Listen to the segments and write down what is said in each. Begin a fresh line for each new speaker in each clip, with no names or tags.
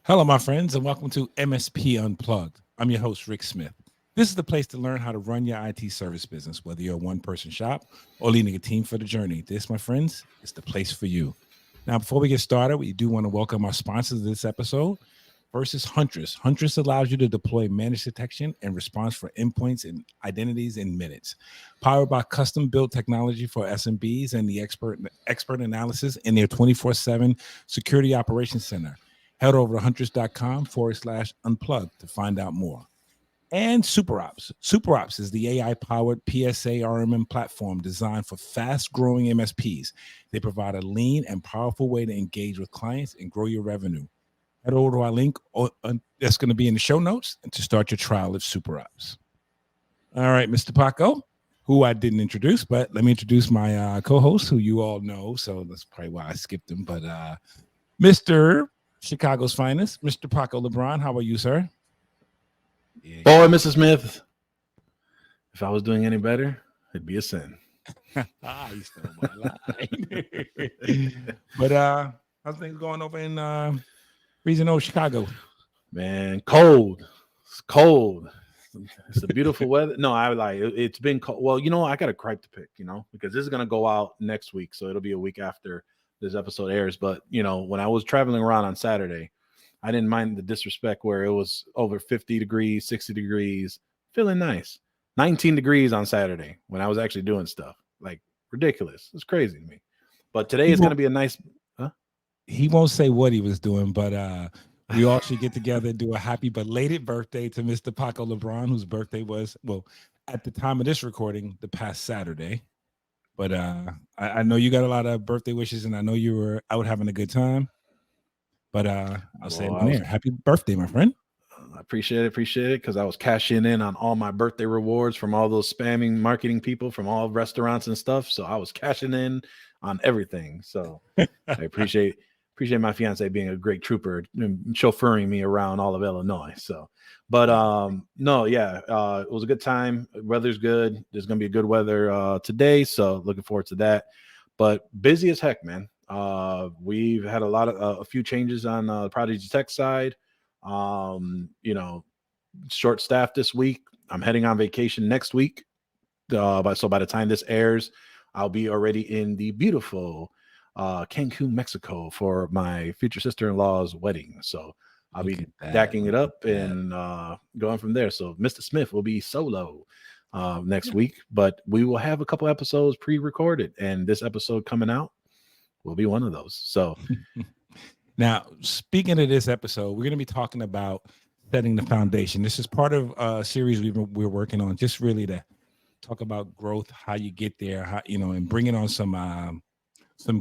Hello, my friends, and welcome to MSP Unplugged. I'm your host, Rick Smith. This is the place to learn how to run your IT service business, whether you're a one-person shop or leading a team for the journey. This, my friends, is the place for you. Now, before we get started, we do want to welcome our sponsors of this episode. First is Huntress. Huntress allows you to deploy managed detection and response for endpoints and identities in minutes. Powered by custom-built technology for SMBs and the expert analysis in their 24/7 security operations center. Head over to huntress.com/unplugged to find out more. And SuperOps. SuperOps is the AI-powered PSA RMM platform designed for fast-growing MSPs. They provide a lean and powerful way to engage with clients and grow your revenue. Head over to our link that's going to be in the show notes and to start your trial of SuperOps. All right, Mr. Paco, who I didn't introduce, but let me introduce my co-host, who you all know, so that's probably why I skipped him. But Mr. Chicago's finest, Mr. Paco LeBron, how are you, sir?
Yeah. Boy, Mrs. Smith, if I was doing any better, it'd be a sin.
You stole my line. But how's things going over in regional Chicago?
Man, cold. It's cold. It's a beautiful weather. No, it's been cold. Well, I got a gripe to pick, because this is going to go out next week. So it'll be a week after this episode airs. But, when I was traveling around on Saturday, I didn't mind the disrespect where it was over 50 degrees, 60 degrees, feeling nice. 19 degrees on Saturday when I was actually doing stuff. Like, ridiculous. It's crazy to me. But today is going to be a nice... Huh?
He won't say what he was doing, but we all should get together and do a happy belated birthday to Mr. Paco LeBron, whose birthday was, well, at the time of this recording, the past Saturday. But I know you got a lot of birthday wishes, and I know you were out having a good time. But I'll say it on air. Happy birthday, my friend.
I appreciate it, because I was cashing in on all my birthday rewards from all those spamming marketing people from all restaurants and stuff. So I was cashing in on everything. So I appreciate my fiance being a great trooper and chauffeuring me around all of Illinois. So, but no, yeah, it was a good time. Weather's good. There's gonna be a good weather today, so looking forward to that. But busy as heck, man. We've had a few changes on the Prodigy Tech side. Short staff this week. I'm heading on vacation next week. So by the time this airs, I'll be already in the beautiful Cancun, Mexico for my future sister-in-law's wedding. So I'll be stacking it up and going from there. So Mr. Smith will be solo next week, but we will have a couple episodes pre-recorded, and this episode coming out will be one of those. So
now, speaking of this episode, we're going to be talking about setting the foundation. This is part of a series we're working on, just really to talk about growth, how you get there, how, and bringing on some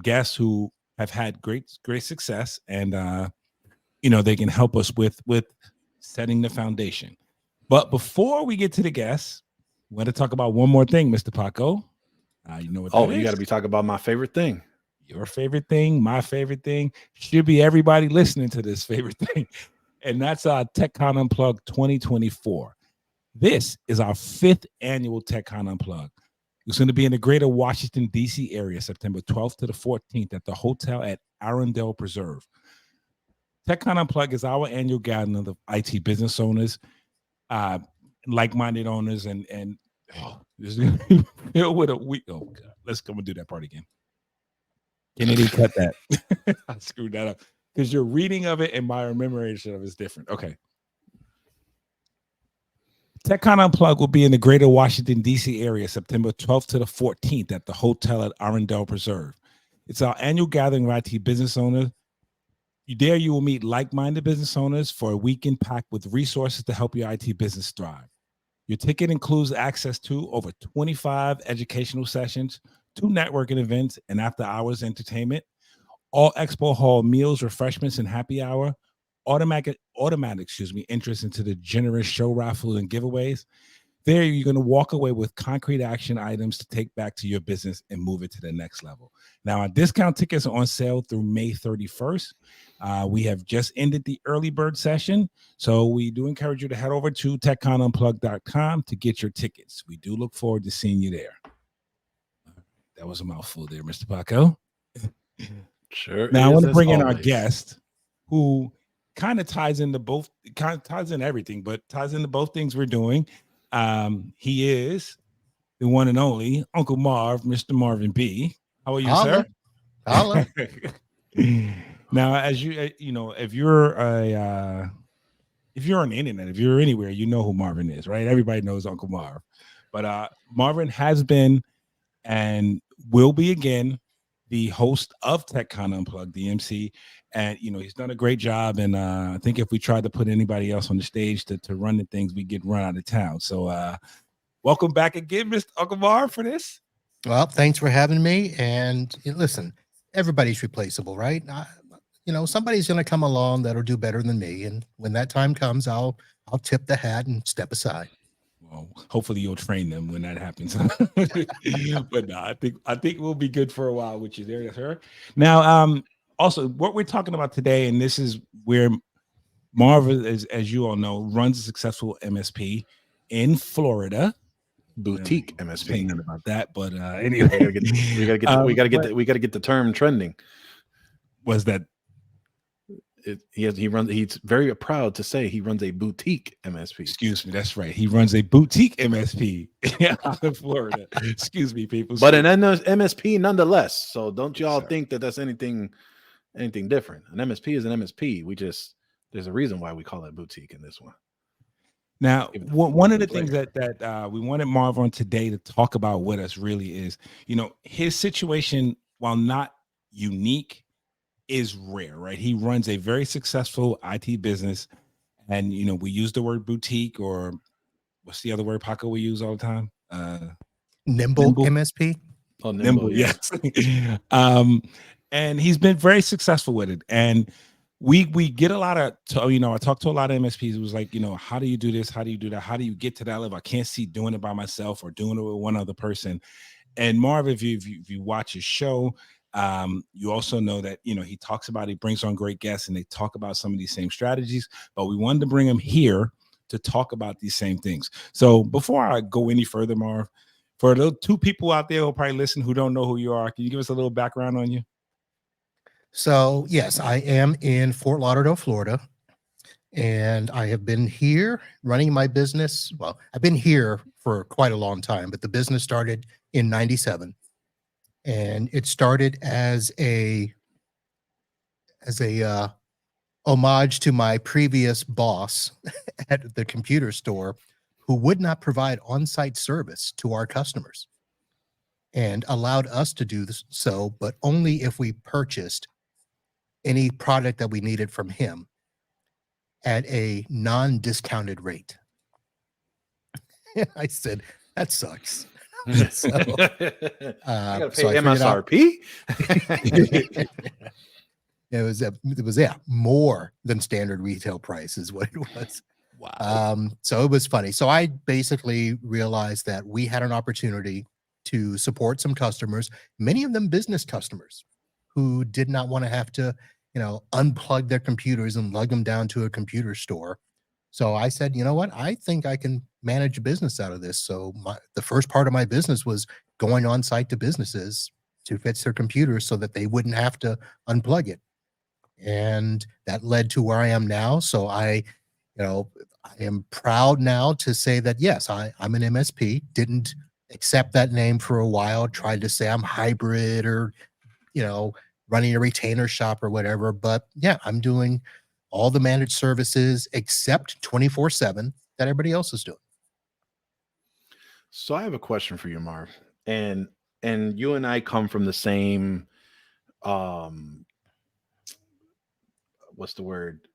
guests who have had great success, and they can help us with setting the foundation. But before we get to the guests, we want to talk about one more thing, Mr. Paco. You know what that is?
You got to be talking about my favorite thing.
Your favorite thing, my favorite thing, should be everybody listening to this favorite thing. And that's our TechCon Unplugged 2024. This is our 5th annual TechCon Unplugged. It's going to be in the greater Washington, D.C. area, September 12th to the 14th at the hotel at Arundel Preserve. TechCon Unplugged is our annual gathering of the IT business owners, like-minded owners, and this is going to be filled with a week. Oh, God. Let's come and do that part again. Kennedy, cut that. I screwed that up because your reading of it and my rememberation of it is different. Okay. TechCon Unplugged will be in the greater Washington, D.C. area, September 12th to the 14th at the hotel at Arundel Preserve. It's our annual gathering of IT business owners. There you will meet like-minded business owners for a weekend packed with resources to help your IT business thrive. Your ticket includes access to over 25 educational sessions, 2 networking events, and after-hours entertainment, all expo hall meals, refreshments, and happy hour, automatic interest into the generous show raffles and giveaways. There, you're going to walk away with concrete action items to take back to your business and move it to the next level. Now, our discount tickets are on sale through May 31st. We have just ended the early bird session, so we do encourage you to head over to techconunplugged.com to get your tickets. We do look forward to seeing you there. That was a mouthful there, Mr. Paco.
Sure.
Now, I want to bring in our guest, who kind of ties into both, kind of ties in everything, but ties into both things we're doing. He is the one and only Uncle Marv, Mr. Marvin B. How are you,
Holla,
sir?
holla.
Now, as you know, if you're on the internet, if you're anywhere, you know who Marvin is, right? Everybody knows Uncle Marv. But Marvin has been and will be again the host of TechCon Unplugged, the MC. And he's done a great job. And I think if we tried to put anybody else on the stage to run the things, we get run out of town. So welcome back again, Mr. Uncle Marv, for this.
Well, thanks for having me. And listen, everybody's replaceable, right? Somebody's going to come along that'll do better than me. And when that time comes, I'll tip the hat and step aside.
Well, hopefully you'll train them when that happens. But no, I think we'll be good for a while with you there, sir. Now, also what we're talking about today, and this is where Marv, as you all know, runs a successful MSP in Florida.
Boutique MSP.
Saying nothing about that, but anyway,
we gotta get the term trending.
Was that?
He's very proud to say he runs a boutique MSP.
Excuse me, that's right. He runs a boutique MSP out of Florida. Excuse me, people.
But an MSP nonetheless. So don't y'all think that that's anything different. An MSP is an MSP. There's a reason why we call it boutique in this one.
Now, one of the things that we wanted Marv on today to talk about with us really is, his situation, while not unique, is rare, right? He runs a very successful IT business, and we use the word boutique, or what's the other word, Paco, we use all the time?
Nimble MSP.
Oh, nimble,
yes. And he's been very successful with it, and we get a lot of, I talked to a lot of MSPs. It was like, how do you do this? How do you do that? How do you get to that level? I can't see doing it by myself or doing it with one other person. And Marv, if you watch his show, you also know that, he talks about, he brings on great guests and they talk about some of these same strategies, but we wanted to bring him here to talk about these same things. So before I go any further, Marv, for the two people out there who probably listen who don't know who you are, can you give us a little background on you?
So yes, I am in Fort Lauderdale, Florida, and I have been here running my business. Well, I've been here for quite a long time, but the business started in '97. And it started as a homage to my previous boss at the computer store, who would not provide on-site service to our customers and allowed us to do this, but only if we purchased any product that we needed from him at a non-discounted rate. I said, that sucks.
So, I gotta pay MSRP.
It was more than standard retail price is what it was.
Wow.
So it was funny. So I basically realized that we had an opportunity to support some customers, many of them business customers, who did not want to have to, unplug their computers and lug them down to a computer store. So I said, you know what? I think I can manage a business out of this. So the first part of my business was going on site to businesses to fix their computers so that they wouldn't have to unplug it. And that led to where I am now. So I am proud now to say that, yes, I'm an MSP. Didn't accept that name for a while. Tried to say I'm hybrid or, running a retainer shop or whatever. But yeah, I'm doing all the managed services except 24/7 that everybody else is doing.
So I have a question for you, Marv. And you and I come from the same what's the word?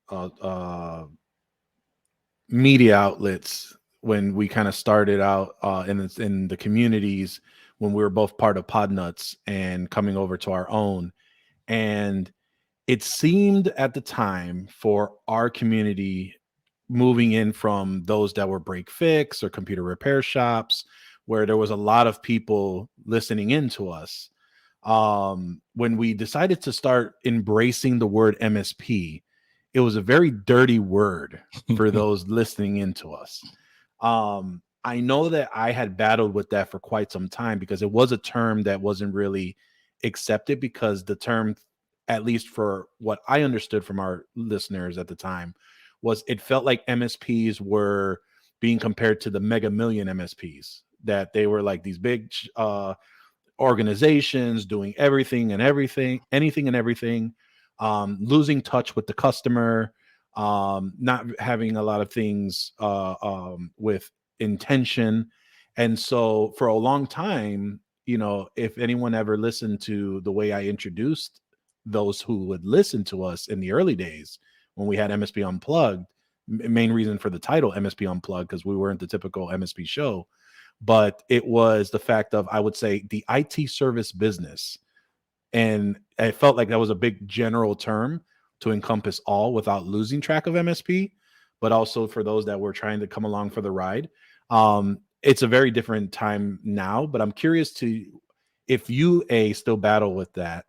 Media outlets when we kind of started out in the communities when we were both part of Podnuts and coming over to our own. And it seemed at the time for our community, moving in from those that were break fix or computer repair shops, where there was a lot of people listening into us. When we decided to start embracing the word MSP, it was a very dirty word for those listening into us. I know that I had battled with that for quite some time because it was a term that wasn't really accepted, because the term at least for what I understood from our listeners at the time, was it felt like MSPs were being compared to the Mega Million MSPs, that they were like these big organizations doing anything and everything, losing touch with the customer, not having a lot of things with intention. And so for a long time, if anyone ever listened to the way I introduced those who would listen to us in the early days when we had MSP Unplugged, main reason for the title MSP Unplugged, because we weren't the typical MSP show, but it was the fact of, I would say, the IT service business. And I felt like that was a big general term to encompass all without losing track of MSP, but also for those that were trying to come along for the ride. It's a very different time now, but I'm curious if you still battle with that,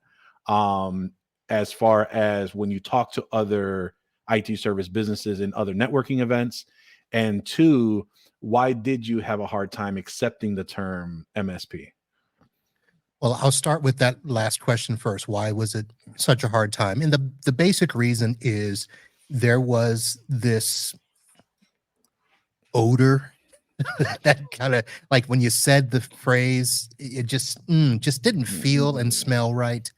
as far as when you talk to other IT service businesses and other networking events, and two, why did you have a hard time accepting the term MSP?
Well, I'll start with that last question first. Why was it such a hard time? And the basic reason is there was this odor that kind of, like, when you said the phrase, it just didn't feel and smell right.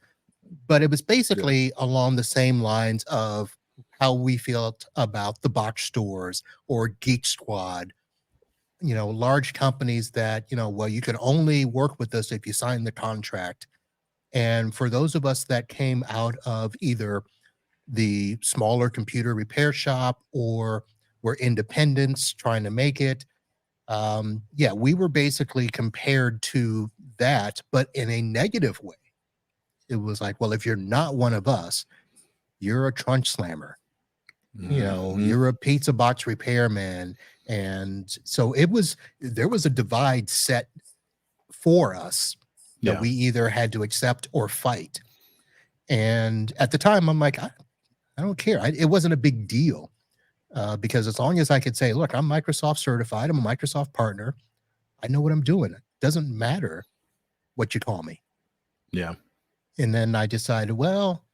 But it was basically along the same lines of how we felt about the box stores or Geek Squad, large companies that, well, you can only work with us if you sign the contract. And for those of us that came out of either the smaller computer repair shop or were independents trying to make it, we were basically compared to that, but in a negative way. It was like, well, if you're not one of us, you're a trunch slammer. You're a pizza box repairman. And so there was a divide set for us that we either had to accept or fight. And at the time, I'm like, I don't care. It wasn't a big deal, because as long as I could say, look, I'm Microsoft certified, I'm a Microsoft partner, I know what I'm doing. It doesn't matter what you call me.
Yeah.
And then I decided, well,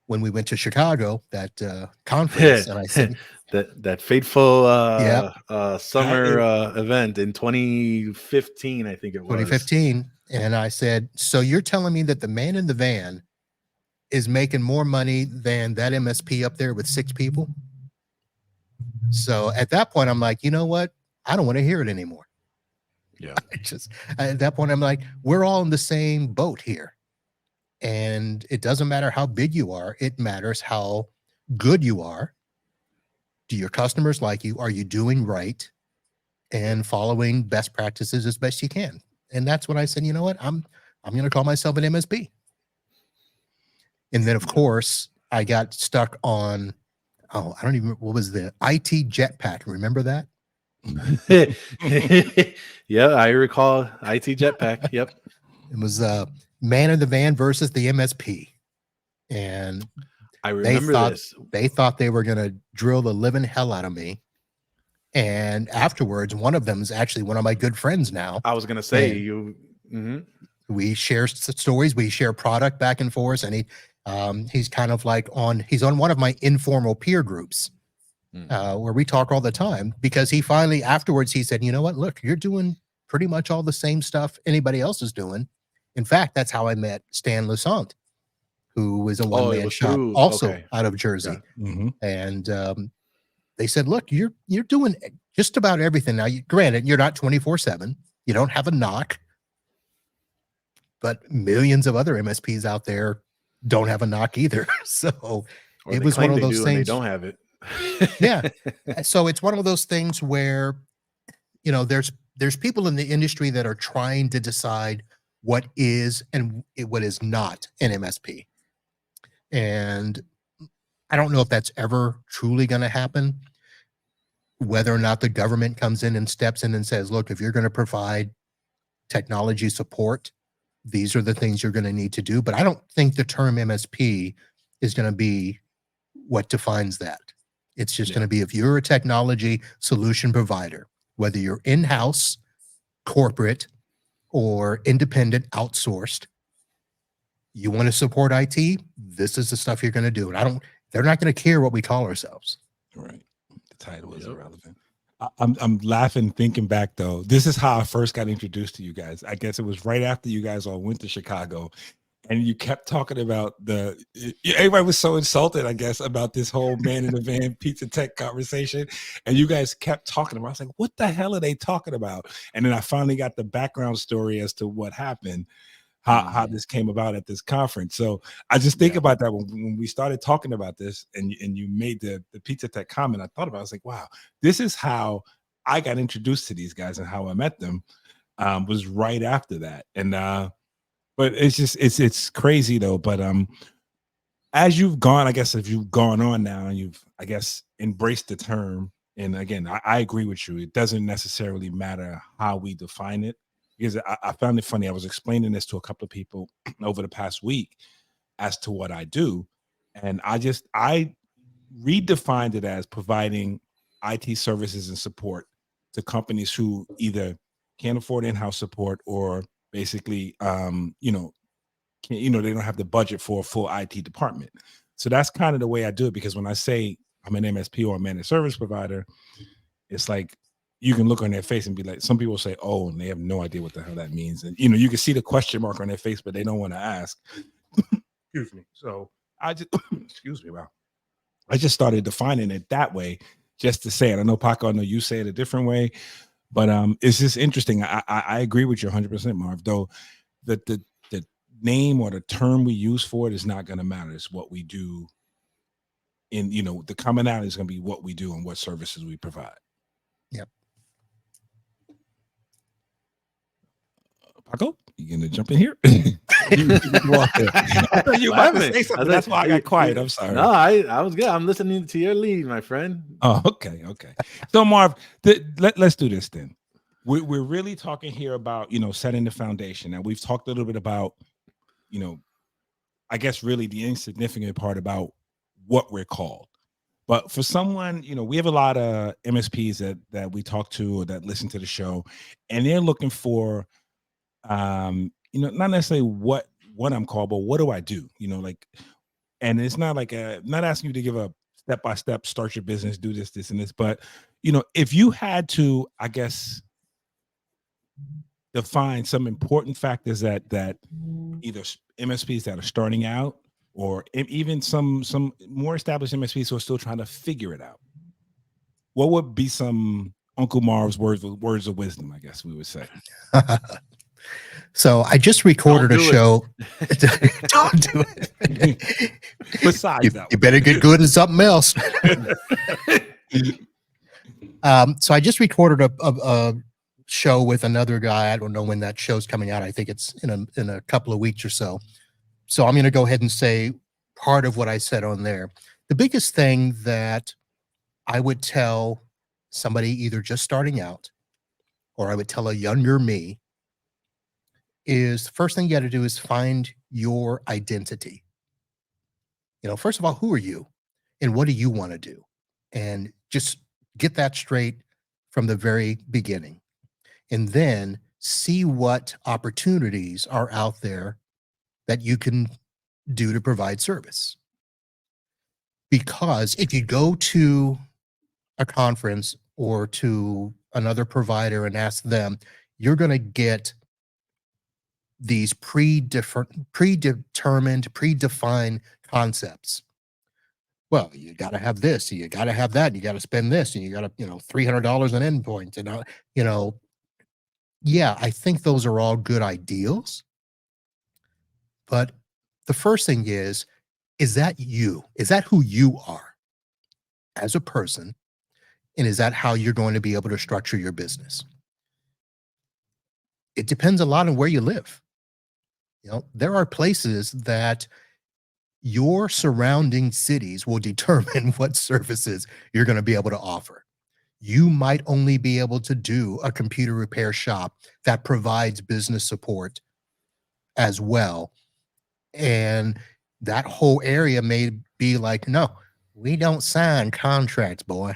when we went to Chicago, that conference, and I said,
that fateful summer event in 2015, I think it was
2015. And I said, so you're telling me that the man in the van is making more money than that MSP up there with 6 people? So at that point, I'm like, you know what? I don't want to hear it anymore.
Yeah.
At that point, I'm like, we're all in the same boat here. And it doesn't matter how big you are. It matters how good you are. Do your customers like you? Are you doing right and following best practices as best you can? And that's when I said, you know what? I'm going to call myself an MSP. And then, of course, I got stuck on, I don't even, what was the IT jetpack? Remember that?
Yeah, I recall IT jetpack. Yep.
It was man in the van versus the MSP. And
I remember this.
They thought they were going to drill the living hell out of me. And afterwards, one of them is actually one of my good friends now.
I was going to say,
we share stories, we share product back and forth. And he's kind of like he's on one of my informal peer groups where we talk all the time, because he finally afterwards, he said, you know what, look, you're doing pretty much all the same stuff anybody else is doing. In fact, that's how I met Stan Lusant, who was a one-man shop also out of Jersey.
Yeah.
And they said, look, you're doing just about everything. Now, granted, you're not 24/7. You don't have a knock. But millions of other MSPs out there don't have a knock either. So it was one of those things.
They don't have it.
Yeah. So it's one of those things where, there's people in the industry that are trying to decide what is and what is not an MSP. And I don't know if that's ever truly going to happen, whether or not the government comes in and steps in and says, look, if you're going to provide technology support, these are the things you're going to need to do. But I don't think the term MSP is going to be what defines that. It's just going to be, if you're a technology solution provider, whether you're in-house, corporate, or independent, outsourced, you want to support IT, this is the stuff you're going to do. And they're not going to care what we call ourselves.
Right. The title is irrelevant. I'm laughing thinking back though. This is how I first got introduced to you guys. I guess it was right after you guys all went to Chicago, and you kept talking about everybody was so insulted, I guess, about this whole man in the van pizza tech conversation. And you guys kept talking about it. I was like, what the hell are they talking about? And then I finally got the background story as to what happened, how this came about at this conference. So I just think about that when we started talking about this and you made the pizza tech comment. I thought about it. I was like, wow, this is how I got introduced to these guys, and how I met them was right after that. And but it's just it's crazy though. But as you've gone, I guess if you've gone on now and you've, I guess, embraced the term, and again, I agree with you. It doesn't necessarily matter how we define it, because I found it funny. I was explaining this to a couple of people over the past week as to what I do, and I redefined it as providing IT services and support to companies who either can't afford in-house support, or basically, they don't have the budget for a full IT department. So that's kind of the way I do it, because when I say I'm an MSP or a managed service provider, it's like you can look on their face and be like, some people say, oh, and they have no idea what the hell that means. And, you can see the question mark on their face, but they don't want to ask. Excuse me. So I just, I just started defining it that way just to say it. I know, Paco, I know you say it a different way, but it's just interesting. I agree with you 100%, Marv, though the name or the term we use for it is not going to matter. It's what we do. In the commonality is going to be what we do and what services we provide.
Yep.
Paco, you gonna jump in here? I thought you were about to say something. That's why I got quiet. I'm sorry.
No, I was good. I'm listening to your lead, my friend.
Oh, okay. So Marv, let's do this then. We're really talking here about setting the foundation, and we've talked a little bit about I guess really the insignificant part about what we're called. But for someone, we have a lot of MSPs that we talk to or that listen to the show, and they're looking for, not necessarily what I'm called, but what do I do? And it's not like not asking you to give a step-by-step, start your business, do this, and this, but if you had to, I guess, define some important factors that either MSPs that are starting out, or even some more established MSPs who are still trying to figure it out, what would be some Uncle Marv's words of wisdom, I guess we would say?
So I just recorded a show. Don't do it.
Besides that,
you better get good at something else. So I just recorded a show with another guy. I don't know when that show's coming out. I think it's in a couple of weeks or so. So I'm going to go ahead and say part of what I said on there. The biggest thing that I would tell somebody either just starting out, or I would tell a younger me, is the first thing you got to do is find your identity. First of all, who are you and what do you want to do? And just get that straight from the very beginning. And then see what opportunities are out there that you can do to provide service. Because if you go to a conference or to another provider and ask them, you're going to get these predetermined, predefined concepts. Well, you got to have this, you got to have that, you got to spend this, and you got to, $300 an endpoint, and yeah, I think those are all good ideals. But the first thing is that you? Is that who you are as a person? And is that how you're going to be able to structure your business? It depends a lot on where you live. There are places that your surrounding cities will determine what services you're going to be able to offer. You might only be able to do a computer repair shop that provides business support as well. And that whole area may be like, no, we don't sign contracts, boy.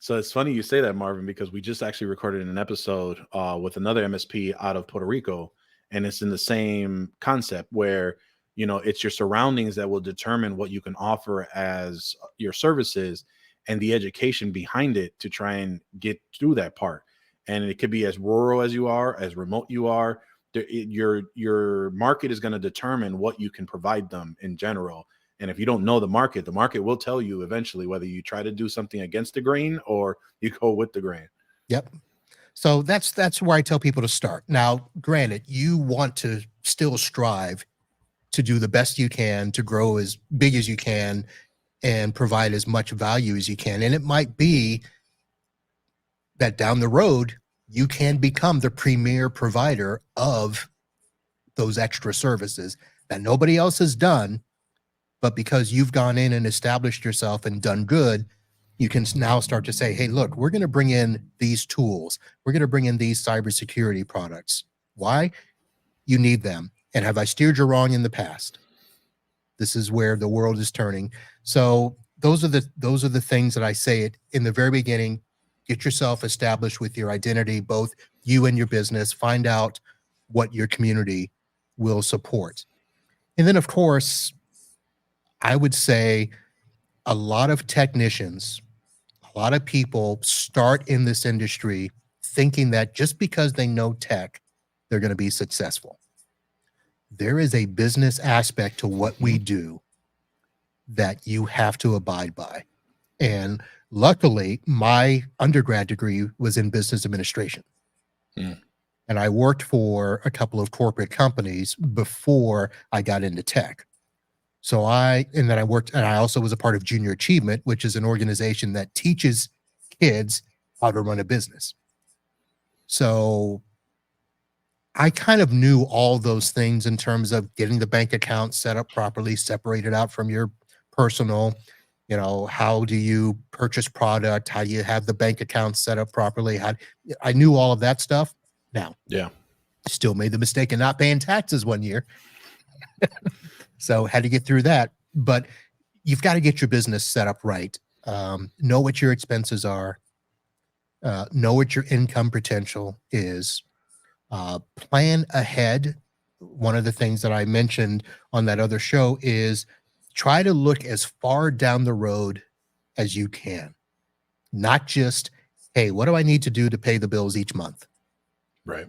So it's funny you say that, Marvin, because we just actually recorded an episode with another MSP out of Puerto Rico, and it's in the same concept where, You know, it's your surroundings that will determine what you can offer as your services and the education behind it to try and get through that part. And it could be as rural as you are, as remote you are. Your market is going to determine what you can provide them in general. And if you don't know the market will tell you eventually whether you try to do something against the grain or you go with the grain.
Yep. So that's where I tell people to start. Now, granted, you want to still strive to do the best you can, to grow as big as you can, and provide as much value as you can. And it might be that down the road, you can become the premier provider of those extra services that nobody else has done. But because you've gone in and established yourself and done good, you can now start to say, hey, look, we're going to bring in these tools. We're going to bring in these cybersecurity products. Why? You need them. And have I steered you wrong in the past? This is where the world is turning. So those are the things that I say it in the very beginning. Get yourself established with your identity, both you and your business. Find out what your community will support. And then, of course, I would say a lot of technicians, a lot of people start in this industry thinking that just because they know tech, they're going to be successful. There is a business aspect to what we do that you have to abide by. And luckily, my undergrad degree was in business administration. And I worked for a couple of corporate companies before I got into tech. So I also was a part of Junior Achievement, which is an organization that teaches kids how to run a business. So I kind of knew all those things in terms of getting the bank account set up properly, separated out from your personal, how do you purchase product? How do you have the bank account set up properly? I knew all of that stuff. Now,
yeah,
still made the mistake of not paying taxes one year. So had to get through that, but you've got to get your business set up right. Know what your expenses are, know what your income potential is, plan ahead. One of the things that I mentioned on that other show is try to look as far down the road as you can, not just, hey, what do I need to do to pay the bills each month?
Right.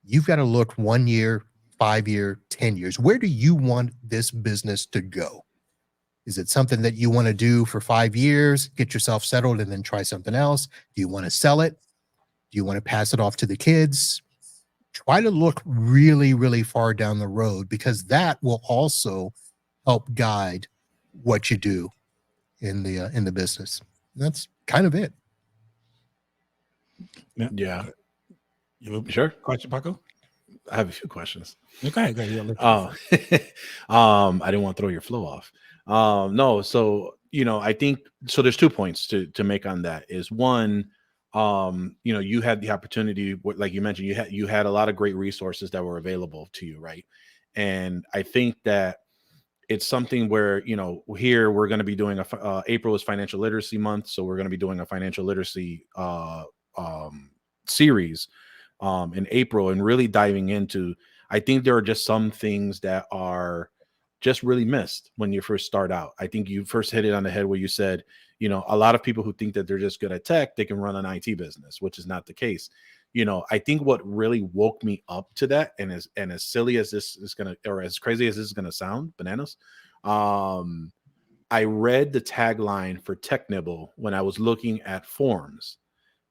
You've got to look 1 year, 5 year, 10 years. Where do you want this business to go? Is it something that you want to do for 5 years, get yourself settled, and then try something else? Do you want to sell it? Do you want to pass it off to the kids? Try to look really, really far down the road, because that will also help guide what you do in the business. That's kind of it.
Yeah.
You have a
Sure.
question, Paco?
I have a few questions.
Okay, go ahead.
I didn't want to throw your flow off. No, so I think so. There's 2 points to make on that. Is one, you had the opportunity, like you mentioned, you had a lot of great resources that were available to you, right? And I think that it's something where here we're going to be doing April is financial literacy month, so we're going to be doing a financial literacy series in April, and really diving into, I think there are just some things that are just really missed when you first start out. I think you first hit it on the head where you said, a lot of people who think that they're just good at tech, they can run an IT business, which is not the case. I think what really woke me up to that, and as silly as this is going to, or as crazy as this is going to sound, bananas, I read the tagline for Tech Nibble when I was looking at forms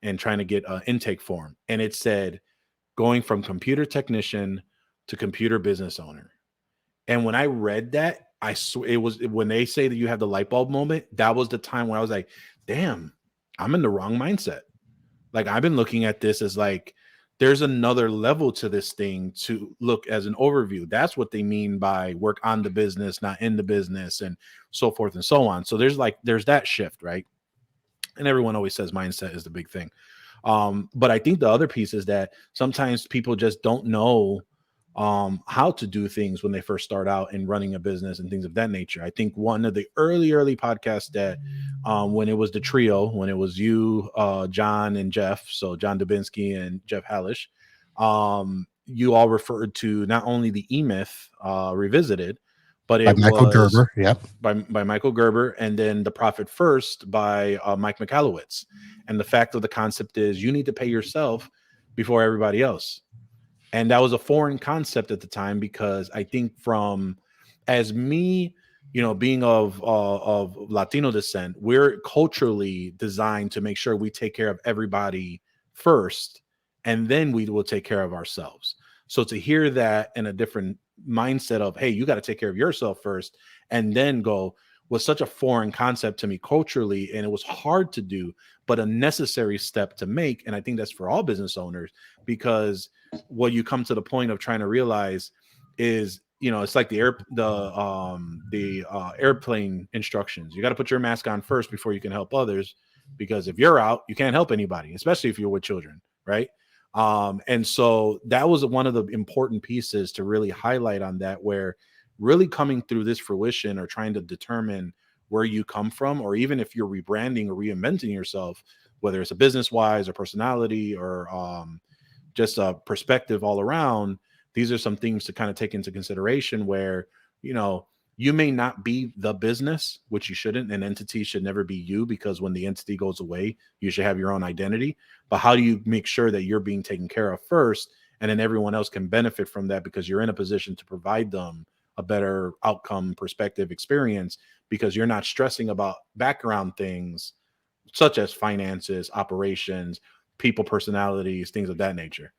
and trying to get an intake form. And it said, going from computer technician to computer business owner. And when I read that, I swear it was when they say that you have the light bulb moment, that was the time where I was like, damn, I'm in the wrong mindset. Like, I've been looking at this as like, there's another level to this thing to look as an overview. That's what they mean by work on the business, not in the business, and so forth and so on. So there's that shift, right? And everyone always says mindset is the big thing. But I think the other piece is that sometimes people just don't know how to do things when they first start out in running a business and things of that nature. I think one of the early podcasts that when it was the trio, when it was you, John, and Jeff, so John Dubinsky and Jeff Hallish, you all referred to not only the E-Myth Revisited, but
By
it
Michael
was
Gerber. Yep.
by Michael Gerber, and then The Profit First by Mike McAllowitz. And the fact of the concept is you need to pay yourself before everybody else. And that was a foreign concept at the time, because I think from as me, being of Latino descent, we're culturally designed to make sure we take care of everybody first, and then we will take care of ourselves. So to hear that in a different mindset of, hey, you got to take care of yourself first and then go, was such a foreign concept to me culturally, and it was hard to do, but a necessary step to make. And I think that's for all business owners, because what you come to the point of trying to realize is, it's like the airplane instructions. You got to put your mask on first before you can help others, because if you're out, you can't help anybody, especially if you're with children, right? And so that was one of the important pieces to really highlight on that, where really coming through this fruition, or trying to determine where you come from, or even if you're rebranding or reinventing yourself, whether it's a business wise or personality or just a perspective all around, these are some things to kind of take into consideration, where, you may not be the business, which you shouldn't. An entity should never be you, because when the entity goes away, you should have your own identity. But how do you make sure that you're being taken care of first, and then everyone else can benefit from that, because you're in a position to provide them a better outcome, perspective, experience, because you're not stressing about background things such as finances, operations, people, personalities, things of that nature.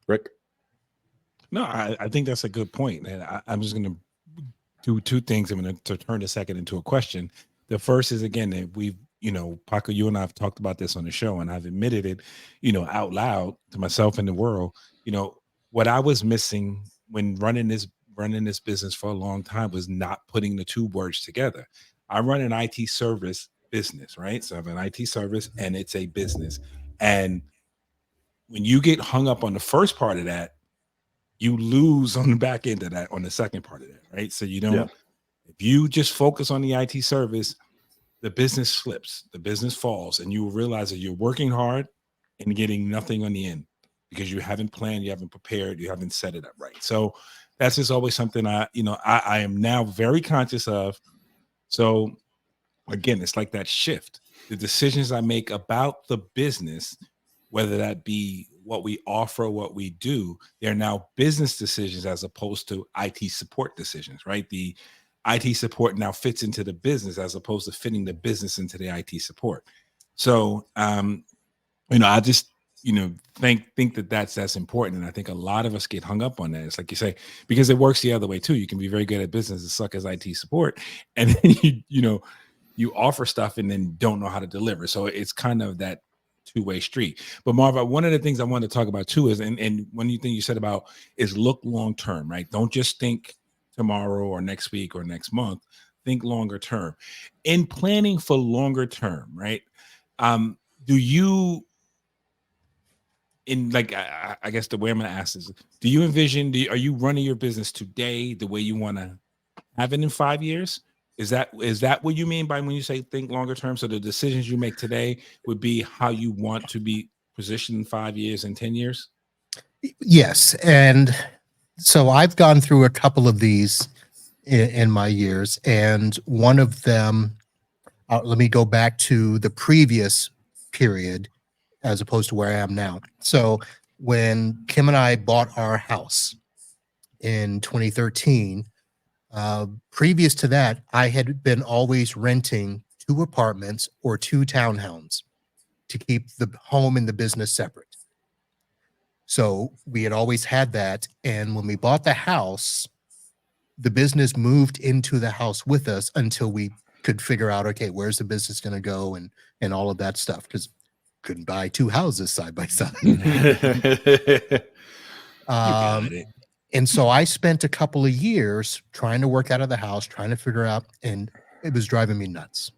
Rick?
No, I think that's a good point. And I'm just going to do two things. I'm going to turn the second into a question. The first is, again, that we've, Paco, you and I have talked about this on the show, and I've admitted it, out loud to myself and the world. What I was missing when running this business for a long time was not putting the two words together. I run an IT service business, right? So I have an IT service, and it's a business. And when you get hung up on the first part of that, you lose on the back end of that, on the second part of that, right? So you don't, if you just focus on the IT service, the business slips, the business falls, and you will realize that you're working hard and getting nothing on the end, because you haven't planned, you haven't prepared, you haven't set it up right. So that's just always something I am now very conscious of. So again, it's like that shift. The decisions I make about the business, whether that be what we offer, what we do, they're now business decisions as opposed to IT support decisions, right? The IT support now fits into the business as opposed to fitting the business into the IT support. So, I just, think that's important. And I think a lot of us get hung up on that. It's like you say, because it works the other way too. You can be very good at business and suck as IT support. And then, you offer stuff and then don't know how to deliver. So it's kind of that two-way street. But Marv, one of the things I wanted to talk about too is, and one thing you said about is look long-term, right? Don't just think tomorrow or next week or next month, think longer term. In planning for longer term, right? Do you, I guess the way I'm going to ask is, do you envision, are you running your business today the way you want to have it in 5 years? Is that what you mean by when you say think longer term? So the decisions you make today would be how you want to be positioned in 5 years and 10 years?
Yes. And so I've gone through a couple of these in my years. And one of them, let me go back to the previous period as opposed to where I am now. So when Kim and I bought our house in 2013, previous to that, I had been always renting 2 apartments or 2 townhomes to keep the home and the business separate. So we had always had that. And when we bought the house, the business moved into the house with us until we could figure out, okay, where's the business going to go and all of that stuff, because couldn't buy 2 houses side by side.
Got it.
And so I spent a couple of years trying to work out of the house, trying to figure out, and it was driving me nuts.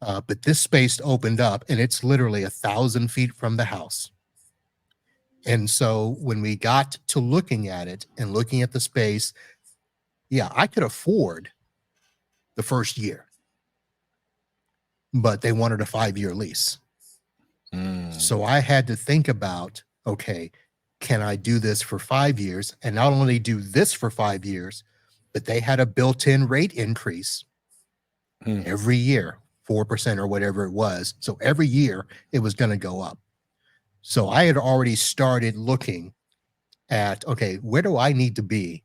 But this space opened up, and it's literally 1,000 feet from the house. And so when we got to looking at it and looking at the space, yeah, I could afford the first year, but they wanted a 5-year lease. So I had to think about, okay, can I do this for 5 years? And not only do this for 5 years, but they had a built-in rate increase every year, 4% or whatever it was. So every year it was going to go up. So I had already started looking at, okay, where do I need to be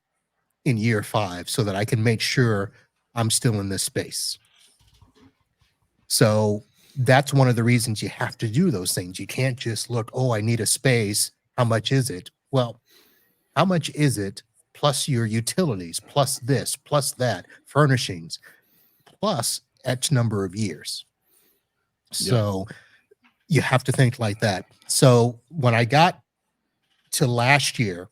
in year 5 so that I can make sure I'm still in this space? So that's one of the reasons you have to do those things. You can't just look, oh, I need a space. How much is it? Well, how much is it plus your utilities, plus this, plus that, furnishings, plus X number of years? So you have to think like that. So when I got to last year,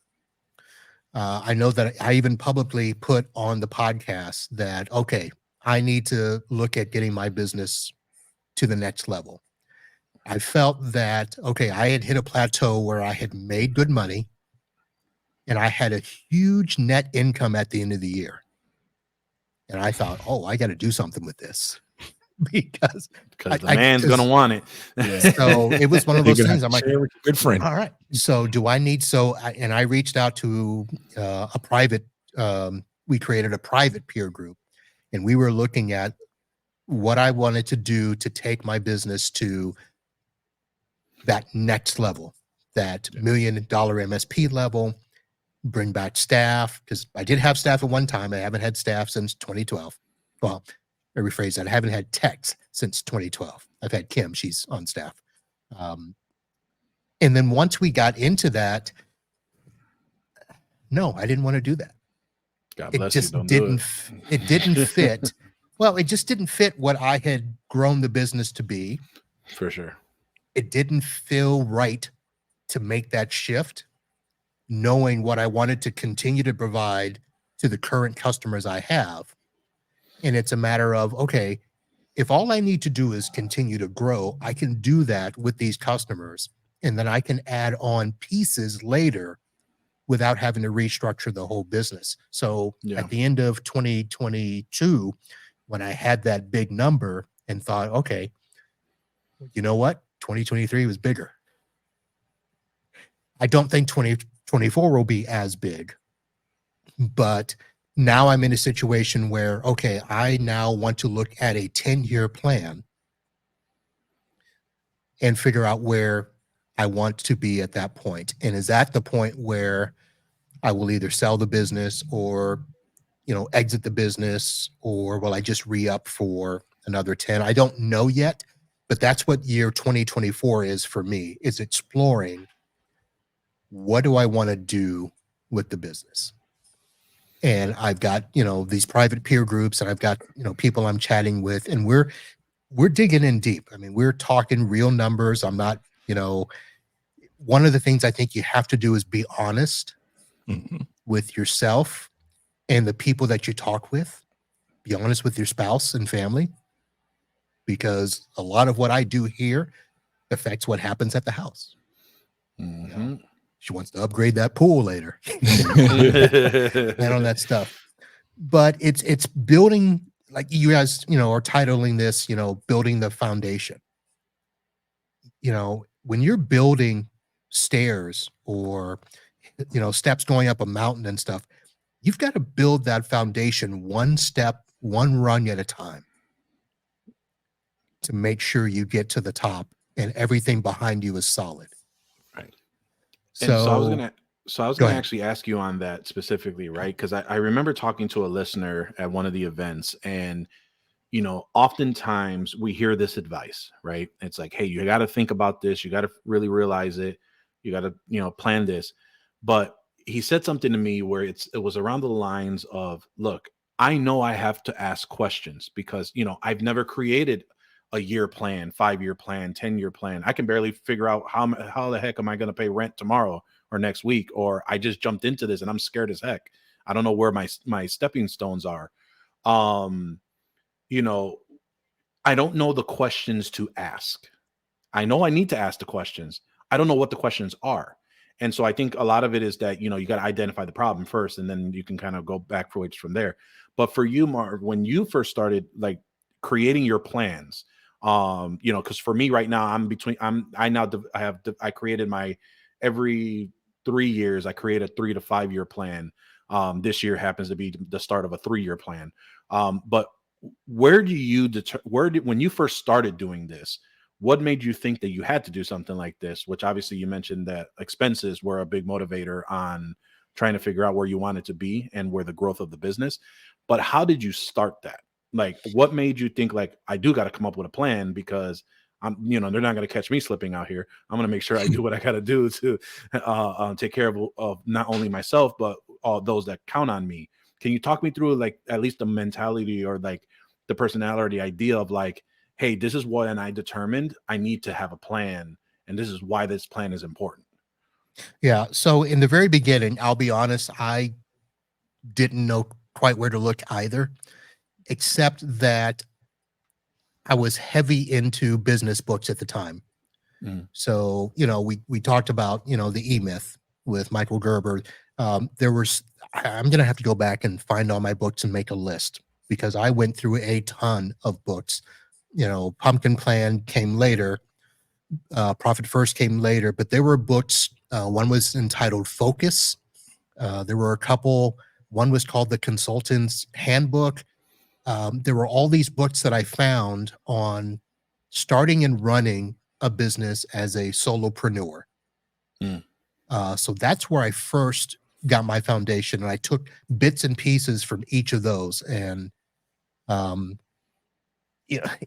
I know that I even publicly put on the podcast that, okay, I need to look at getting my business to the next level. I felt that, okay, I had hit a plateau where I had made good money and I had a huge net income at the end of the year. And I thought, oh, I got to do something with this because
the man's going to want it.
So it was one of those things. I'm like,
good friend.
All right. So do I need, and I reached out to a private, we created a private peer group, and we were looking at what I wanted to do to take my business to that next level, that $1 million MSP level, bring back staff, because I did have staff at one time. I haven't had staff since 2012. Well, I rephrase that. I haven't had techs since 2012. I've had Kim. She's on staff. And then once we got into that, no, I didn't want to do that.
God
It
bless
just
you. Don't
didn't,
do
it didn't fit. Well, it just didn't fit what I had grown the business to be.
For sure.
It didn't feel right to make that shift, knowing what I wanted to continue to provide to the current customers I have. And it's a matter of, okay, if all I need to do is continue to grow, I can do that with these customers. And then I can add on pieces later without having to restructure the whole business. So at the end of 2022, when I had that big number and thought, okay, you know what? 2023 was bigger. I don't think 2024 will be as big, but now I'm in a situation where, okay, I now want to look at a 10-year plan and figure out where I want to be at that point. And is that the point where I will either sell the business or, exit the business, or will I just re-up for another 10? I don't know yet, but that's what year 2024 is for me, is exploring what do I want to do with the business. And I've got, these private peer groups, and I've got, people I'm chatting with, and we're digging in deep. I mean, we're talking real numbers. I'm not, one of the things I think you have to do is be honest with yourself and the people that you talk with. Be honest with your spouse and family, because a lot of what I do here affects what happens at the house. She wants to upgrade that pool later and all that stuff. But it's building, like you guys, are titling this, building the foundation. When you're building stairs or, steps going up a mountain and stuff, you've got to build that foundation one step, one rung at a time to make sure you get to the top and everything behind you is solid.
Right.
So
I was gonna actually ask you on that specifically, right? Because I remember talking to a listener at one of the events, and oftentimes we hear this advice, right? It's like, hey, you got to think about this, you got to really realize it, you got to plan this. But he said something to me where it was around the lines of, look, I know I have to ask questions because I've never created a year plan, 5-year plan, 10-year plan. I can barely figure out how the heck am I going to pay rent tomorrow or next week, or I just jumped into this and I'm scared as heck. I don't know where my stepping stones are. I don't know the questions to ask. I know I need to ask the questions. I don't know what the questions are. And so I think a lot of it is that, you got to identify the problem first, and then you can kind of go backwards from there. But for you, Marv, when you first started like creating your plans, because for me right now, I created my, every 3 years, I create a 3 to 5 year plan. This year happens to be the start of a 3-year plan. But where do you when you first started doing this, what made you think that you had to do something like this? Which obviously you mentioned that expenses were a big motivator on trying to figure out where you wanted to be and where the growth of the business. But how did you start that? Like, what made you think like, I do got to come up with a plan because I'm, they're not going to catch me slipping out here. I'm going to make sure I do what I got to do to take care of not only myself, but all those that count on me. Can you talk me through like at least the mentality or like the personality idea of like, hey, this is what, and I determined I need to have a plan, and this is why this plan is important.
Yeah. So in the very beginning, I'll be honest, I didn't know quite where to look either, except that I was heavy into business books at the time. So, we talked about, the E-Myth with Michael Gerber. I'm going to have to go back and find all my books and make a list because I went through a ton of books. Pumpkin Plan came later. Profit First came later, but there were books. One was entitled Focus. There were a couple. One was called The Consultant's Handbook. There were all these books that I found on starting and running a business as a solopreneur. So that's where I first got my foundation, and I took bits and pieces from each of those. And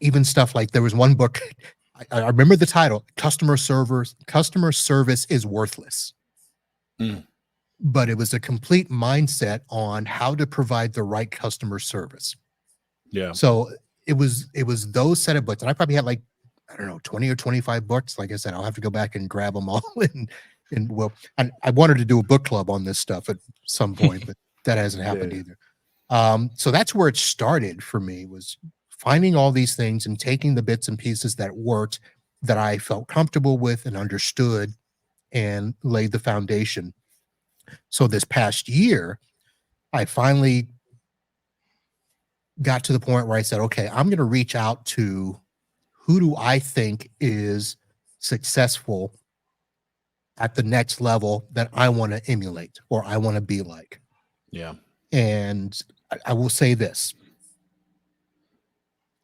even stuff like there was one book, I remember the title, Customer Service is Worthless. But it was a complete mindset on how to provide the right customer service.
Yeah.
So it was those set of books, and I probably had like, I don't know, 20 or 25 books. Like I said, I'll have to go back and grab them all. And I wanted to do a book club on this stuff at some point, but that hasn't happened either. So that's where it started for me, was finding all these things and taking the bits and pieces that worked, that I felt comfortable with and understood, and laid the foundation. So this past year, I finally got to the point where I said, okay, I'm going to reach out to who do I think is successful at the next level that I want to emulate or I want to be like.
Yeah.
And I will say this.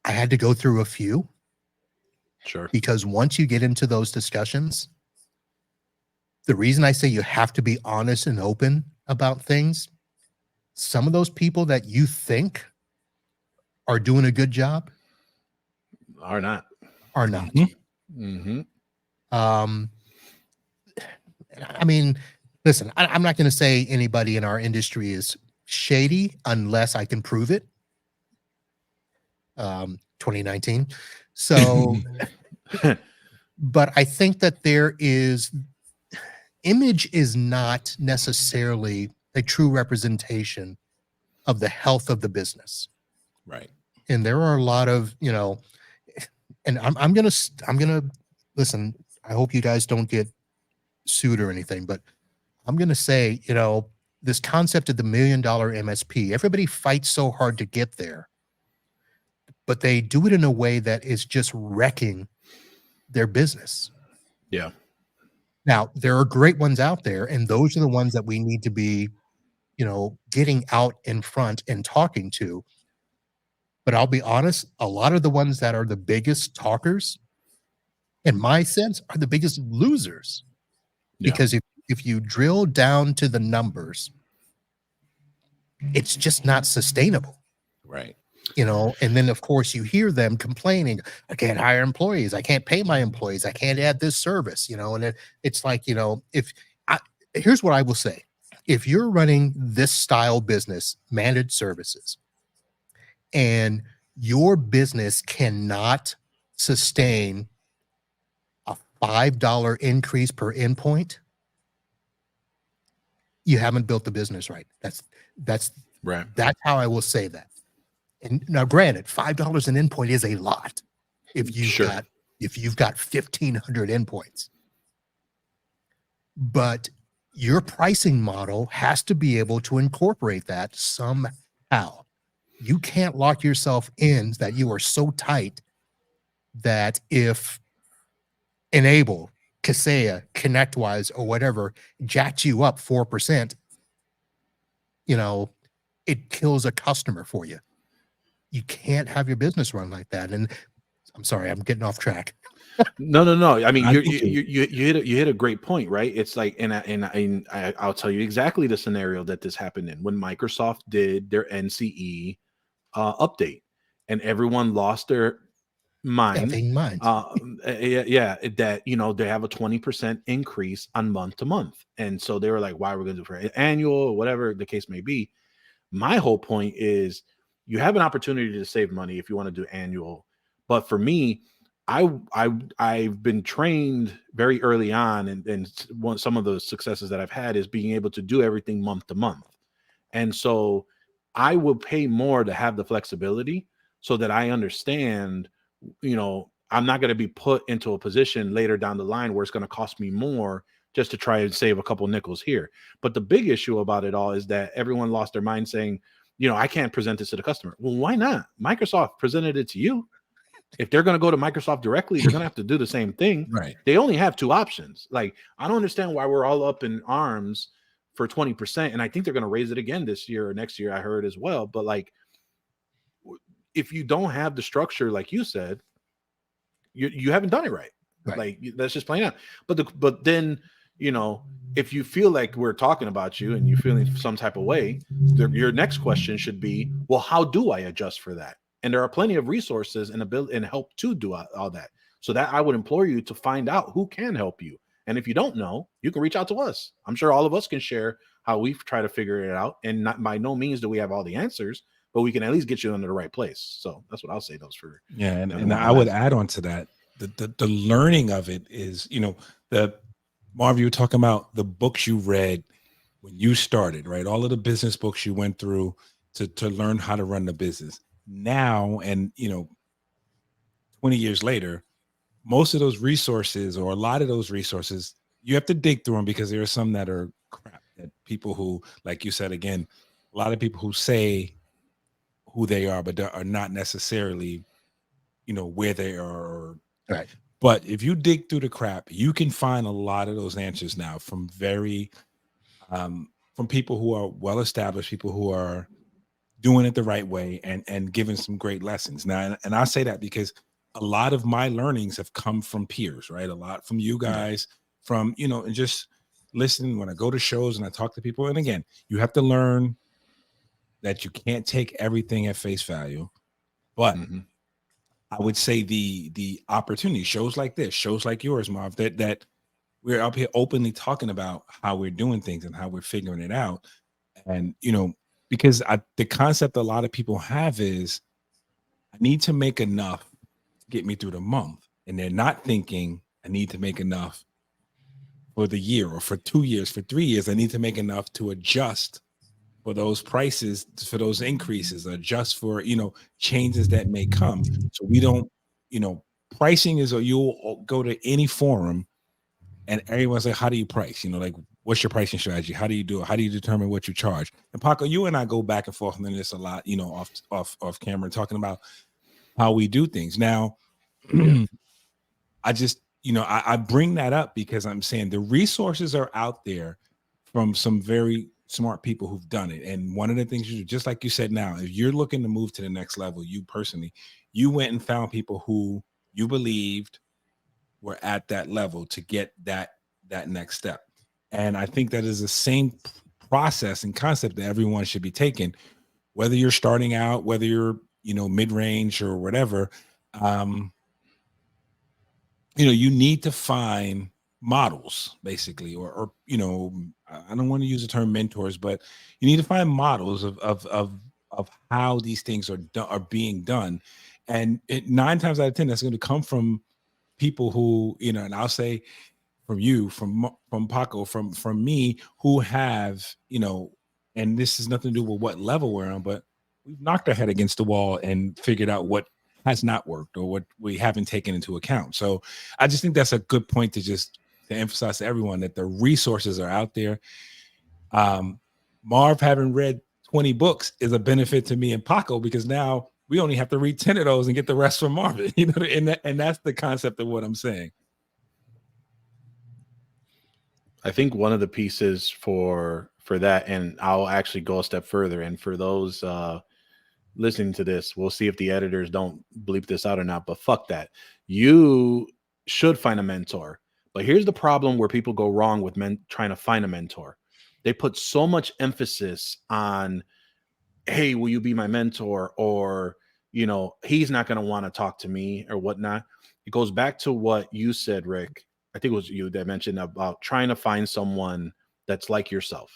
I had to go through a few.
Sure.
Because once you get into those discussions, the reason I say you have to be honest and open about things, some of those people that you think are doing a good job
are not.
I mean, listen, I'm not going to say anybody in our industry is shady unless I can prove it. 2019. So, but I think that image is not necessarily a true representation of the health of the business.
Right.
And there are a lot of, and I'm going to listen, I hope you guys don't get sued or anything, but I'm going to say, this concept of the $1 million MSP, everybody fights so hard to get there, but they do it in a way that is just wrecking their business.
Yeah.
Now, there are great ones out there, and those are the ones that we need to be, getting out in front and talking to. But I'll be honest, a lot of the ones that are the biggest talkers, in my sense, are the biggest losers. Yeah. Because if you drill down to the numbers, it's just not sustainable.
Right.
And then of course you hear them complaining, I can't hire employees, I can't pay my employees, I can't add this service, and it's like, here's what I will say. If you're running this style business, managed services, and your business cannot sustain a $5 increase per endpoint, you haven't built the business right. That's
right.
That's how I will say that. And now, granted, $5 an endpoint is a lot if you've got 1,500 endpoints. But your pricing model has to be able to incorporate that somehow. You can't lock yourself in that you are so tight that if Enable, Kaseya, ConnectWise, or whatever jacks you up 4%, you know, it kills a customer for you. You can't have your business run like that. And I'm sorry, I'm getting off track.
No. I mean,
I
you
think
you hit a great point, right? It's like, I'll tell you exactly the scenario that this happened in when Microsoft did their NCE update, and everyone lost their mind.
Effing mind.
Yeah, that they have a 20% increase on month to month, and so they were like, "Why we're going to do for annual or whatever the case may be." My whole point is, you have an opportunity to save money if you want to do annual, but for me, I've been trained very early on, and some of the successes that I've had is being able to do everything month to month. And so I will pay more to have the flexibility so that I understand, I'm not going to be put into a position later down the line where it's going to cost me more just to try and save a couple nickels here. But the big issue about it all is that everyone lost their mind saying, I can't present this to the customer. Well, why not? Microsoft presented it to you. If they're going to go to Microsoft directly, they're going to have to do the same thing.
right.
They only have two options. Like, I don't understand why we're all up in arms for 20%. And I think they're going to raise it again this year or next year, I heard as well. But like, if you don't have the structure, like you said, you haven't done it right. Like, that's just plain out. But then, if you feel like we're talking about you and you're feeling some type of way, your next question should be, well, how do I adjust for that? And there are plenty of resources and ability and help to do all that. So that I would implore you to find out who can help you. And if you don't know, you can reach out to us. I'm sure all of us can share how we try to figure it out. And not by no means do we have all the answers, but we can at least get you into the right place. So that's what I'll say those for.
Yeah, and I would add on to that. The learning of it is, the Marv, you were talking about the books you read when you started, right? All of the business books you went through to learn how to run the business. Now, and 20 years later, most of those resources, or a lot of those resources, you have to dig through them because there are some that are crap, that people who, like you said, again, a lot of people who say who they are, but are not necessarily, where they are.
Right.
But if you dig through the crap, you can find a lot of those answers now from from people who are well established, people who are doing it the right way and giving some great lessons. Now, and I say that because a lot of my learnings have come from peers, right? A lot from you guys, from, and just listening when I go to shows and I talk to people. And again, you have to learn that you can't take everything at face value, but I would say the opportunity, shows like this, shows like yours, Marv, that we're up here openly talking about how we're doing things and how we're figuring it out. And, because the concept a lot of people have is, I need to make enough to get me through the month. And they're not thinking, I need to make enough for the year, or for 2 years, for 3 years. I need to make enough to adjust for those prices, for those increases, adjust for, changes that may come. So we don't, pricing is, you'll go to any forum and everyone's like, how do you price? Like, what's your pricing strategy? How do you do it? How do you determine what you charge? And Paco, you and I go back and forth on this a lot, off camera, talking about how we do things. Now, I just, I bring that up because I'm saying the resources are out there from some very smart people who've done it. And one of the things you do, just like you said, now, if you're looking to move to the next level, you personally, you went and found people who you believed were at that level to get that next step. And I think that is the same process and concept that everyone should be taking, whether you're starting out, whether you're, mid-range or whatever. You need to find models, basically, or I don't want to use the term mentors, but you need to find models of how these things are being done. And 9 times out of 10, that's going to come from people who, and I'll say from you, from Paco, from me, who have, and this has nothing to do with what level we're on, but we've knocked our head against the wall and figured out what has not worked or what we haven't taken into account. So I just think that's a good point to emphasize to everyone that the resources are out there. Marv having read 20 books is a benefit to me and Paco, because now we only have to read 10 of those and get the rest from Marvin, and that's the concept of what I'm saying.
I think one of the pieces for for that. And I'll actually go a step further. And for those listening to this, we'll see if the editors don't bleep this out or not, but fuck that. You should find a mentor. But here's the problem where people go wrong with trying to find a mentor. They put so much emphasis on, hey, will you be my mentor? Or, you know, he's not going to want to talk to me or whatnot. It goes back to what you said, Rick. I think it was you that mentioned about trying to find someone that's like yourself,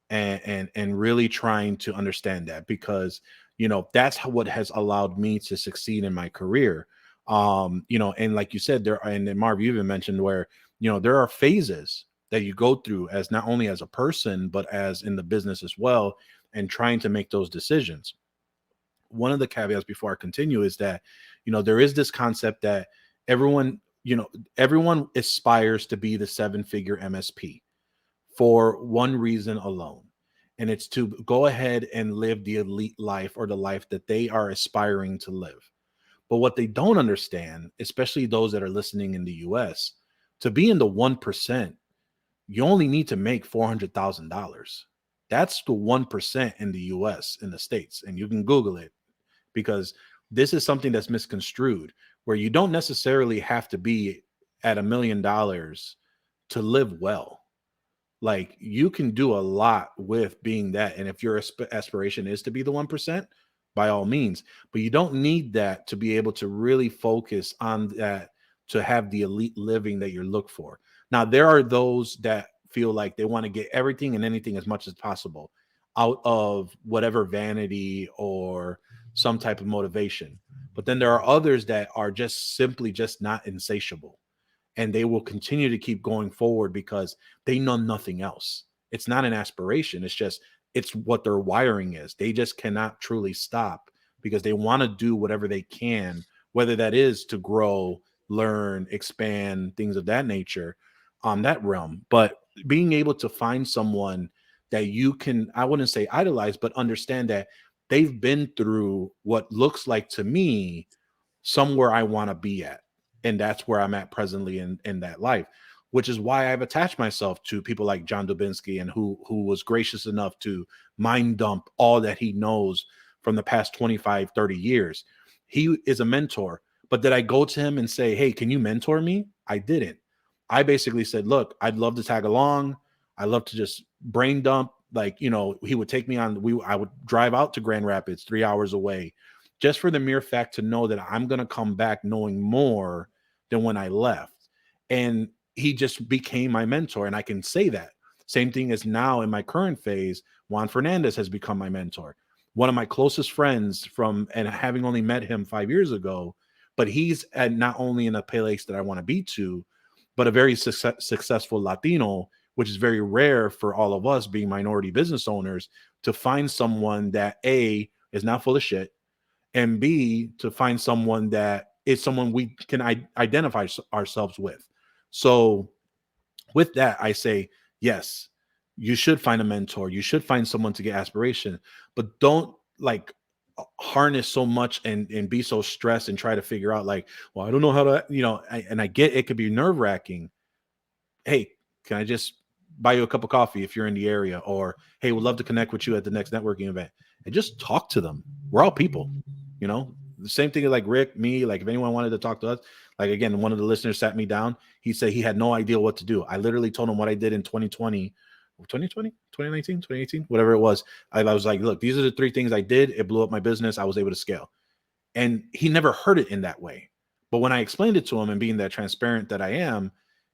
and really trying to understand that, because, you know, that's what has allowed me to succeed in my career. You know, and like you said, there, and then Marv, you even mentioned where, you know, there are phases that you go through as not only as a person, but as in the business as well, and trying to make those decisions. One of the caveats before I continue is that, you know, there is this concept that everyone, you know, everyone aspires to be the 7-figure MSP for one reason alone. And it's to go ahead and live the elite life, or the life that they are aspiring to live. But what they don't understand, especially those that are listening in the US, to be in the 1%, you only need to make $400,000. That's the 1% in the US, in the States. And you can Google it, because this is something that's misconstrued, where you don't necessarily have to be at $1 million to live well. Like, you can do a lot with being that. And if your aspiration is to be the 1%, by all means, but you don't need that to be able to really focus on that, to have the elite living that you're looking for. Now, there are those that feel like they want to get everything and anything as much as possible out of whatever vanity or some type of motivation. But then there are others that are just simply just not insatiable, and they will continue to keep going forward because they know nothing else. It's not an aspiration. It's just, it's what their wiring is. They just cannot truly stop, because they want to do whatever they can, whether that is to grow, learn, expand, things of that nature on that realm. But being able to find someone that you can, I wouldn't say idolize, but understand that they've been through what looks like to me somewhere I want to be at. And that's where I'm at presently in that life, which is why I've attached myself to people like John Dubinsky, and who was gracious enough to mind dump all that he knows from the past 25, 30 years. He is a mentor. But did I go to him and say, hey, can you mentor me? I didn't. I basically said, look, I'd love to tag along. I love to just brain dump. Like, you know, he would take me on, I would drive out to Grand Rapids, 3 hours away, just for the mere fact to know that I'm going to come back knowing more than when I left. And he just became my mentor. And I can say that. Same thing as now in my current phase, Juan Fernandez has become my mentor. One of my closest friends from, and having only met him 5 years ago, but he's at not only in a place that I want to be to, but a very successful Latino, which is very rare for all of us being minority business owners, to find someone that A, is not full of shit, and B, to find someone that is someone we can identify ourselves with. So with that, I say, yes, you should find a mentor. You should find someone to get aspiration, but don't like harness so much and be so stressed and try to figure out like, well, I don't know how to, you know, and I get it could be nerve wracking. Hey, can I just buy you a cup of coffee if you're in the area? Or, hey, we'd love to connect with you at the next networking event, and just talk to them. We're all people, you know, the same thing like Rick, me, like if anyone wanted to talk to us, like again, one of the listeners sat me down. He said he had no idea what to do. I literally told him what I did in 2020, 2019, 2018, whatever it was. I was like, look, these are the 3 things I did. It blew up my business. I was able to scale. And he never heard it in that way. But when I explained it to him, and being that transparent that I am,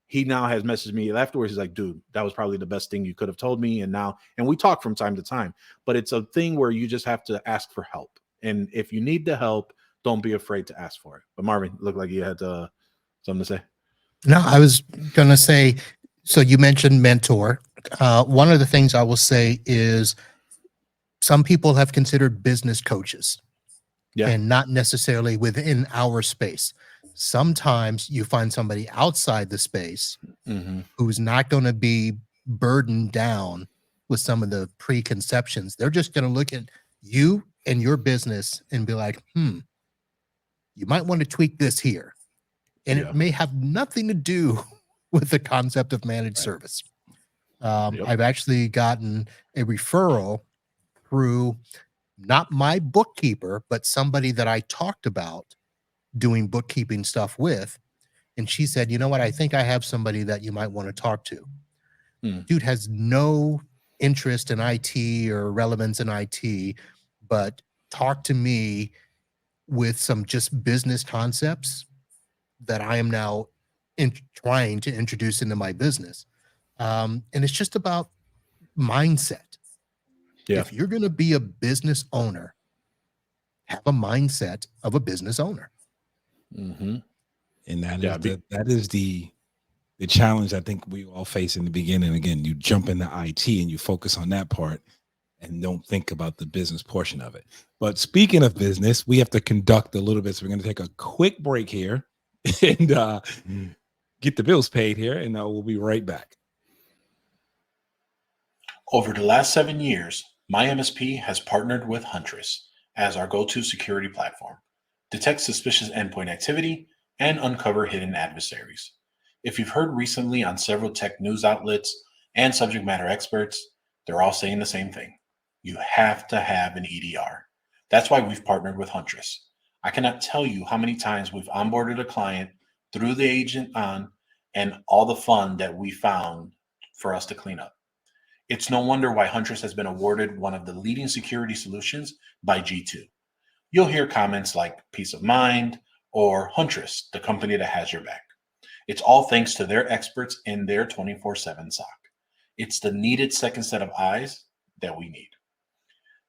he now has messaged me afterwards. He's like, dude, that was probably the best thing you could have told me. And now, and we talk from time to time, but it's a thing where you just have to ask for help. And if you need the help, don't be afraid to ask for it. But Marvin, looked like you had something to say.
No, I was going to say, so you mentioned mentor. One of the things I will say is some people have considered business coaches, and not necessarily within our space. Sometimes you find somebody outside the space who's not going to be burdened down with some of the preconceptions. They're just going to look at you and your business and be like, you might want to tweak this here. And it may have nothing to do with the concept of managed service. I've actually gotten a referral through not my bookkeeper, but somebody that I talked about doing bookkeeping stuff with. And she said, you know what? I think I have somebody that you might want to talk to. Dude has no interest in IT or relevance in IT, but talk to me with some just business concepts that I am now trying to introduce into my business. And it's just about mindset.
Yeah.
If you're going to be a business owner, have a mindset of a business owner.
And that is the challenge I think we all face in the beginning. Again, you jump into IT and you focus on that part and don't think about the business portion of it. But speaking of business, we have to conduct a little bit. So we're going to take a quick break here and get the bills paid here, and we'll be right back.
Over the last 7 years, my MSP has partnered with Huntress as our go-to security platform, detect suspicious endpoint activity, and uncover hidden adversaries. If you've heard recently on several tech news outlets and subject matter experts, they're all saying the same thing. You have to have an EDR. That's why we've partnered with Huntress. I cannot tell you how many times we've onboarded a client through the agent on and all the fun that we found for us to clean up. It's no wonder why Huntress has been awarded one of the leading security solutions by G2. You'll hear comments like peace of mind or Huntress, the company that has your back. It's all thanks to their experts in their 24/7 SOC. It's the needed second set of eyes that we need.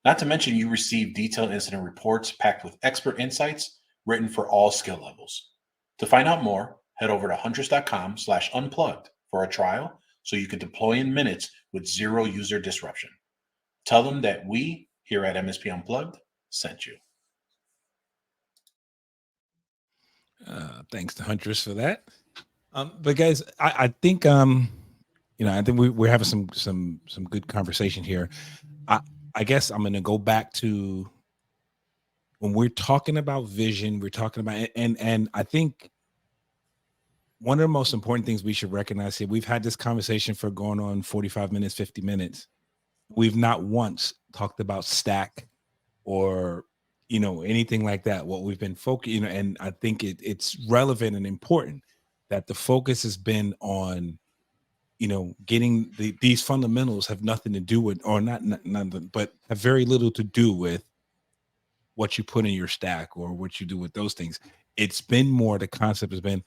Not to mention, you receive detailed incident reports packed with expert insights written for all skill levels. To find out more, head over to huntress.com/unplugged for a trial so you can deploy in minutes with zero user disruption. Tell them that we here at MSP Unplugged sent you.
Thanks to Huntress for that. But guys, I think I think we're having some good conversation here. I guess I'm going to go back to when we're talking about vision, we're talking about and I think one of the most important things we should recognize here, we've had this conversation for going on 45 minutes, 50 minutes. We've not once talked about stack or anything like that. What we've been focused, and I think it's relevant and important that the focus has been on getting these fundamentals have nothing to do with, or not nothing, but have very little to do with what you put in your stack or what you do with those things. It's been more, the concept has been,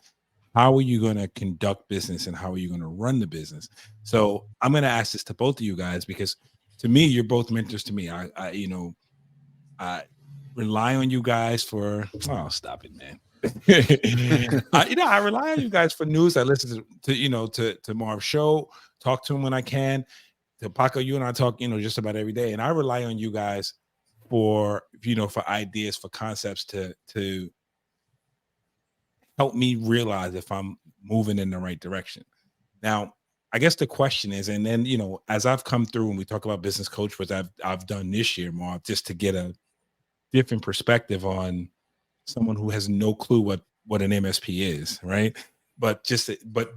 how are you going to conduct business and how are you going to run the business? So I'm going to ask this to both of you guys, because to me, you're both mentors to me. I rely on you guys for, oh, stop it, man. I rely on you guys for news. I listen to Marv's show, talk to him when I can. To Paco, you and I talk, just about every day. And I rely on you guys for ideas, for concepts to help me realize if I'm moving in the right direction. Now, I guess the question is, and then, as I've come through and we talk about business coach, which I've done this year, Marv, just to get a different perspective on someone who has no clue what an MSP is, right? But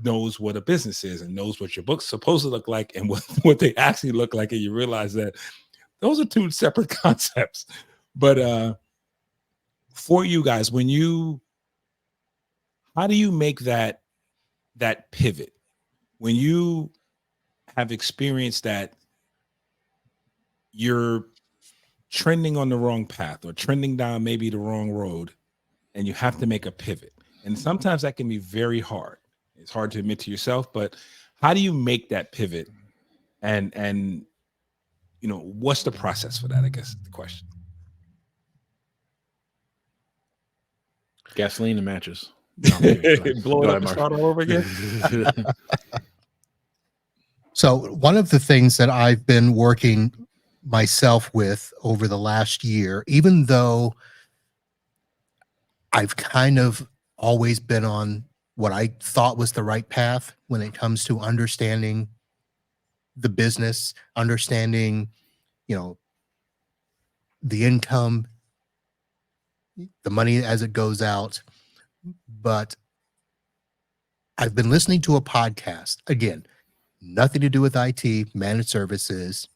knows what a business is and knows what your book's supposed to look like and what they actually look like. And you realize that those are two separate concepts. But for you guys, how do you make that pivot when you have experienced that you're trending on the wrong path or trending down maybe the wrong road, and you have to make a pivot? And sometimes that can be very hard. It's hard to admit to yourself, but how do you make that pivot? And what's the process for that, I guess is the question.
Gasoline and matches.
Blow it up and start all over again.
So one of the things that I've been working myself with over the last year, even though I've kind of always been on what I thought was the right path when it comes to understanding the business, understanding, the income, the money as it goes out. But I've been listening to a podcast, again, nothing to do with IT, managed services.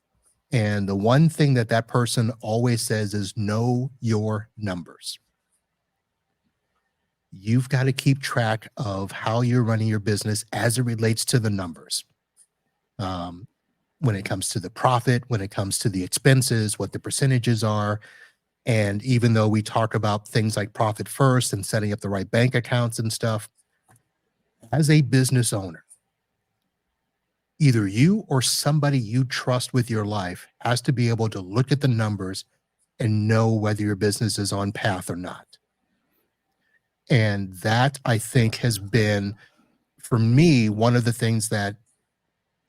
And the one thing that that person always says is know your numbers. You've got to keep track of how you're running your business as it relates to the numbers. When it comes to the profit, when it comes to the expenses, what the percentages are. And even though we talk about things like profit first and setting up the right bank accounts and stuff, as a business owner, either you or somebody you trust with your life has to be able to look at the numbers and know whether your business is on path or not. And that, I think, has been, for me, one of the things that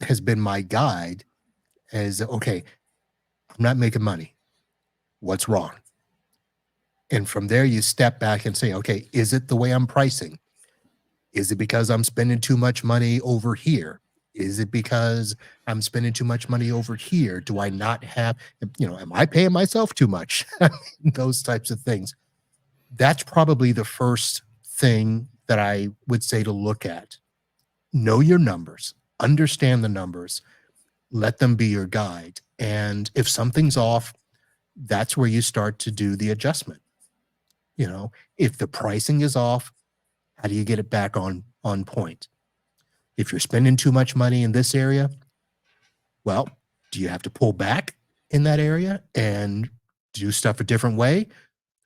has been my guide is, okay, I'm not making money. What's wrong? And from there, you step back and say, okay, is it the way I'm pricing? Is it because I'm spending too much money over here? Is it because I'm spending too much money over here? Do I not have, am I paying myself too much? Those types of things. That's probably the first thing that I would say to look at. Know your numbers, understand the numbers, let them be your guide. And if something's off, that's where you start to do the adjustment. If the pricing is off, how do you get it back on point? If you're spending too much money in this area, well, do you have to pull back in that area and do stuff a different way?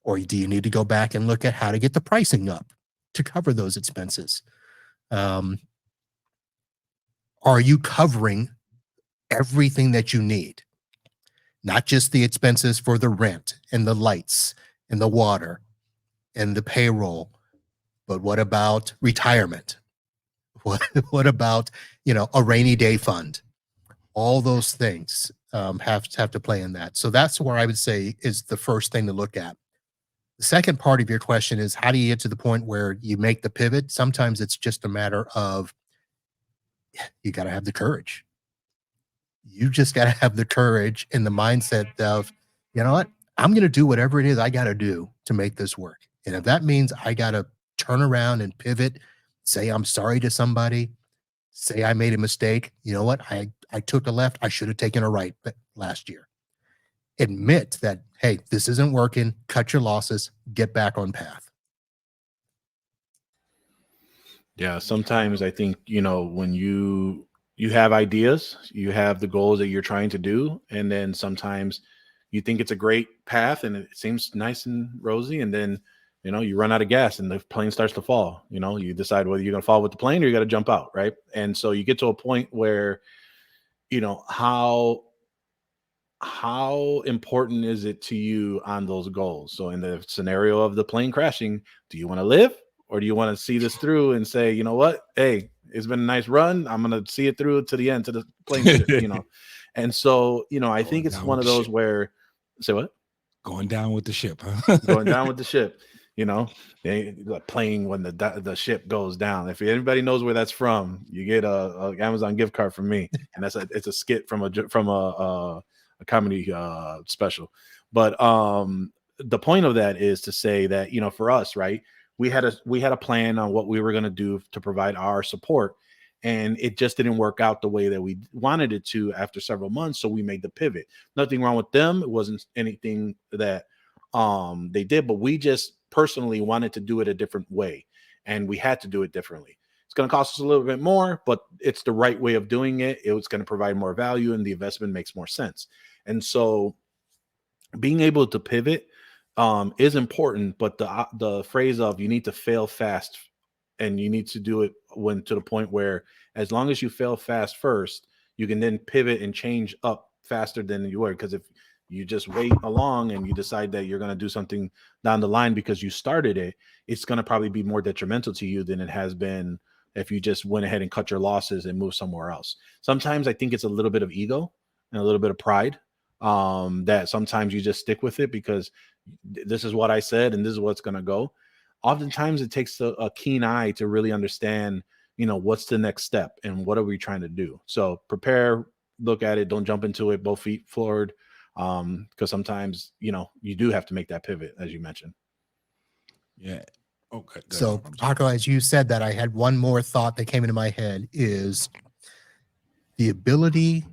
Or do you need to go back and look at how to get the pricing up to cover those expenses? Are you covering everything that you need? Not just the expenses for the rent and the lights and the water and the payroll, but what about retirement? What about, a rainy day fund? All those things have to play in that. So that's where I would say is the first thing to look at. The second part of your question is, how do you get to the point where you make the pivot? Sometimes it's just a matter of, you got to have the courage. You just got to have the courage and the mindset of, you know what, I'm going to do whatever it is I got to do to make this work. And if that means I got to turn around and pivot, say I'm sorry to somebody, say I made a mistake. You know what? I took a left. I should have taken a right last year. Admit that, hey, this isn't working. Cut your losses. Get back on path.
Yeah, sometimes I think, when you have ideas, you have the goals that you're trying to do, and then sometimes you think it's a great path and it seems nice and rosy, and then you run out of gas and the plane starts to fall. You decide whether you're going to fall with the plane or you got to jump out, right? And so you get to a point where how important is it to you on those goals? So in the scenario of the plane crashing, do you want to live, or do you want to see this through and say, you know what, hey, it's been a nice run, I'm going to see it through to the end, to the plane And so I think it's one of those where, say what?
Going down with the ship, huh?
Going down with the ship. They playing when the ship goes down. If anybody knows where that's from, you get a Amazon gift card from me, and it's a skit from a comedy special. But the point of that is to say that for us, right, we had a plan on what we were going to do to provide our support, and it just didn't work out the way that we wanted it to after several months. So we made the pivot. Nothing wrong with them. It wasn't anything that they did, but we just personally wanted to do it a different way, and we had to do it differently. It's going to cost us a little bit more, but it's the right way of doing it. It was going to provide more value, and the investment makes more sense. And so being able to pivot is important, but the phrase of you need to fail fast, and you need to do it to the point where, as long as you fail fast first, you can then pivot and change up faster than you were. Because if you just wait along and you decide that you're going to do something down the line because you started it, it's going to probably be more detrimental to you than it has been if you just went ahead and cut your losses and move somewhere else. Sometimes I think it's a little bit of ego and a little bit of pride, that sometimes you just stick with it because this is what I said and this is what's going to go. Oftentimes it takes a keen eye to really understand, what's the next step and what are we trying to do. So prepare, look at it, don't jump into it, both feet forward. Because sometimes, you do have to make that pivot, as you mentioned.
Yeah. Okay. Good.
So, Paco, as you said that, I had one more thought that came into my head is the ability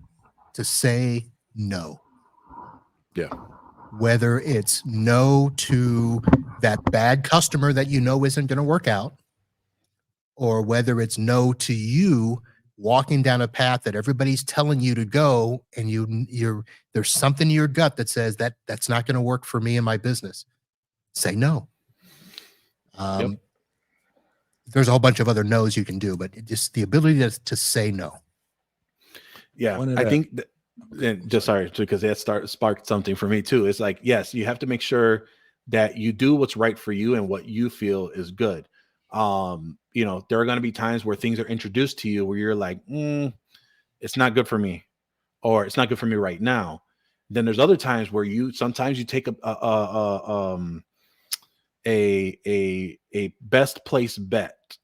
to say no.
Yeah.
Whether it's no to that bad customer that you know isn't going to work out, or whether it's no to you walking down a path that everybody's telling you to go, and there's something in your gut that says that that's not going to work for me and my business. Say no.
Yep.
There's a whole bunch of other no's you can do, but just the ability to say no.
Yeah, I think that, and just sorry, because that sparked something for me too. It's like, yes, you have to make sure that you do what's right for you and what you feel is good. You know, there are going to be times where things are introduced to you where you're like, it's not good for me, or it's not good for me right now. Then there's other times where sometimes you take a best place bet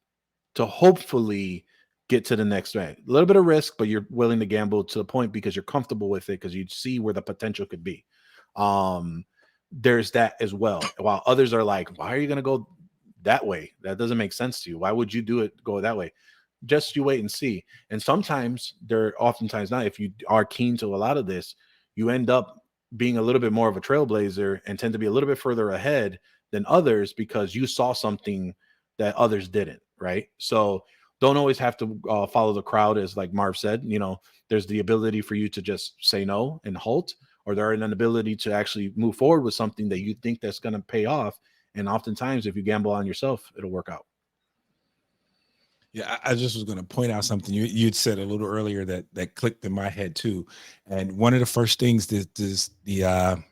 to hopefully get to the next round. A little bit of risk, but you're willing to gamble to the point because you're comfortable with it, because you see where the potential could be. There's that as well. While others are like, why are you going to go that way? That doesn't make sense to you. Why would you go that way? Just you wait and see. And oftentimes not, if you are keen to a lot of this, you end up being a little bit more of a trailblazer and tend to be a little bit further ahead than others because you saw something that others didn't. Right. So don't always have to follow the crowd, as like Marv said. You know, there's the ability for you to just say no and halt, or there's an ability to actually move forward with something that you think that's going to pay off. And oftentimes, if you gamble on yourself, it'll work out.
Yeah, I just was going to point out something you'd said a little earlier that clicked in my head too. And one of the first things that the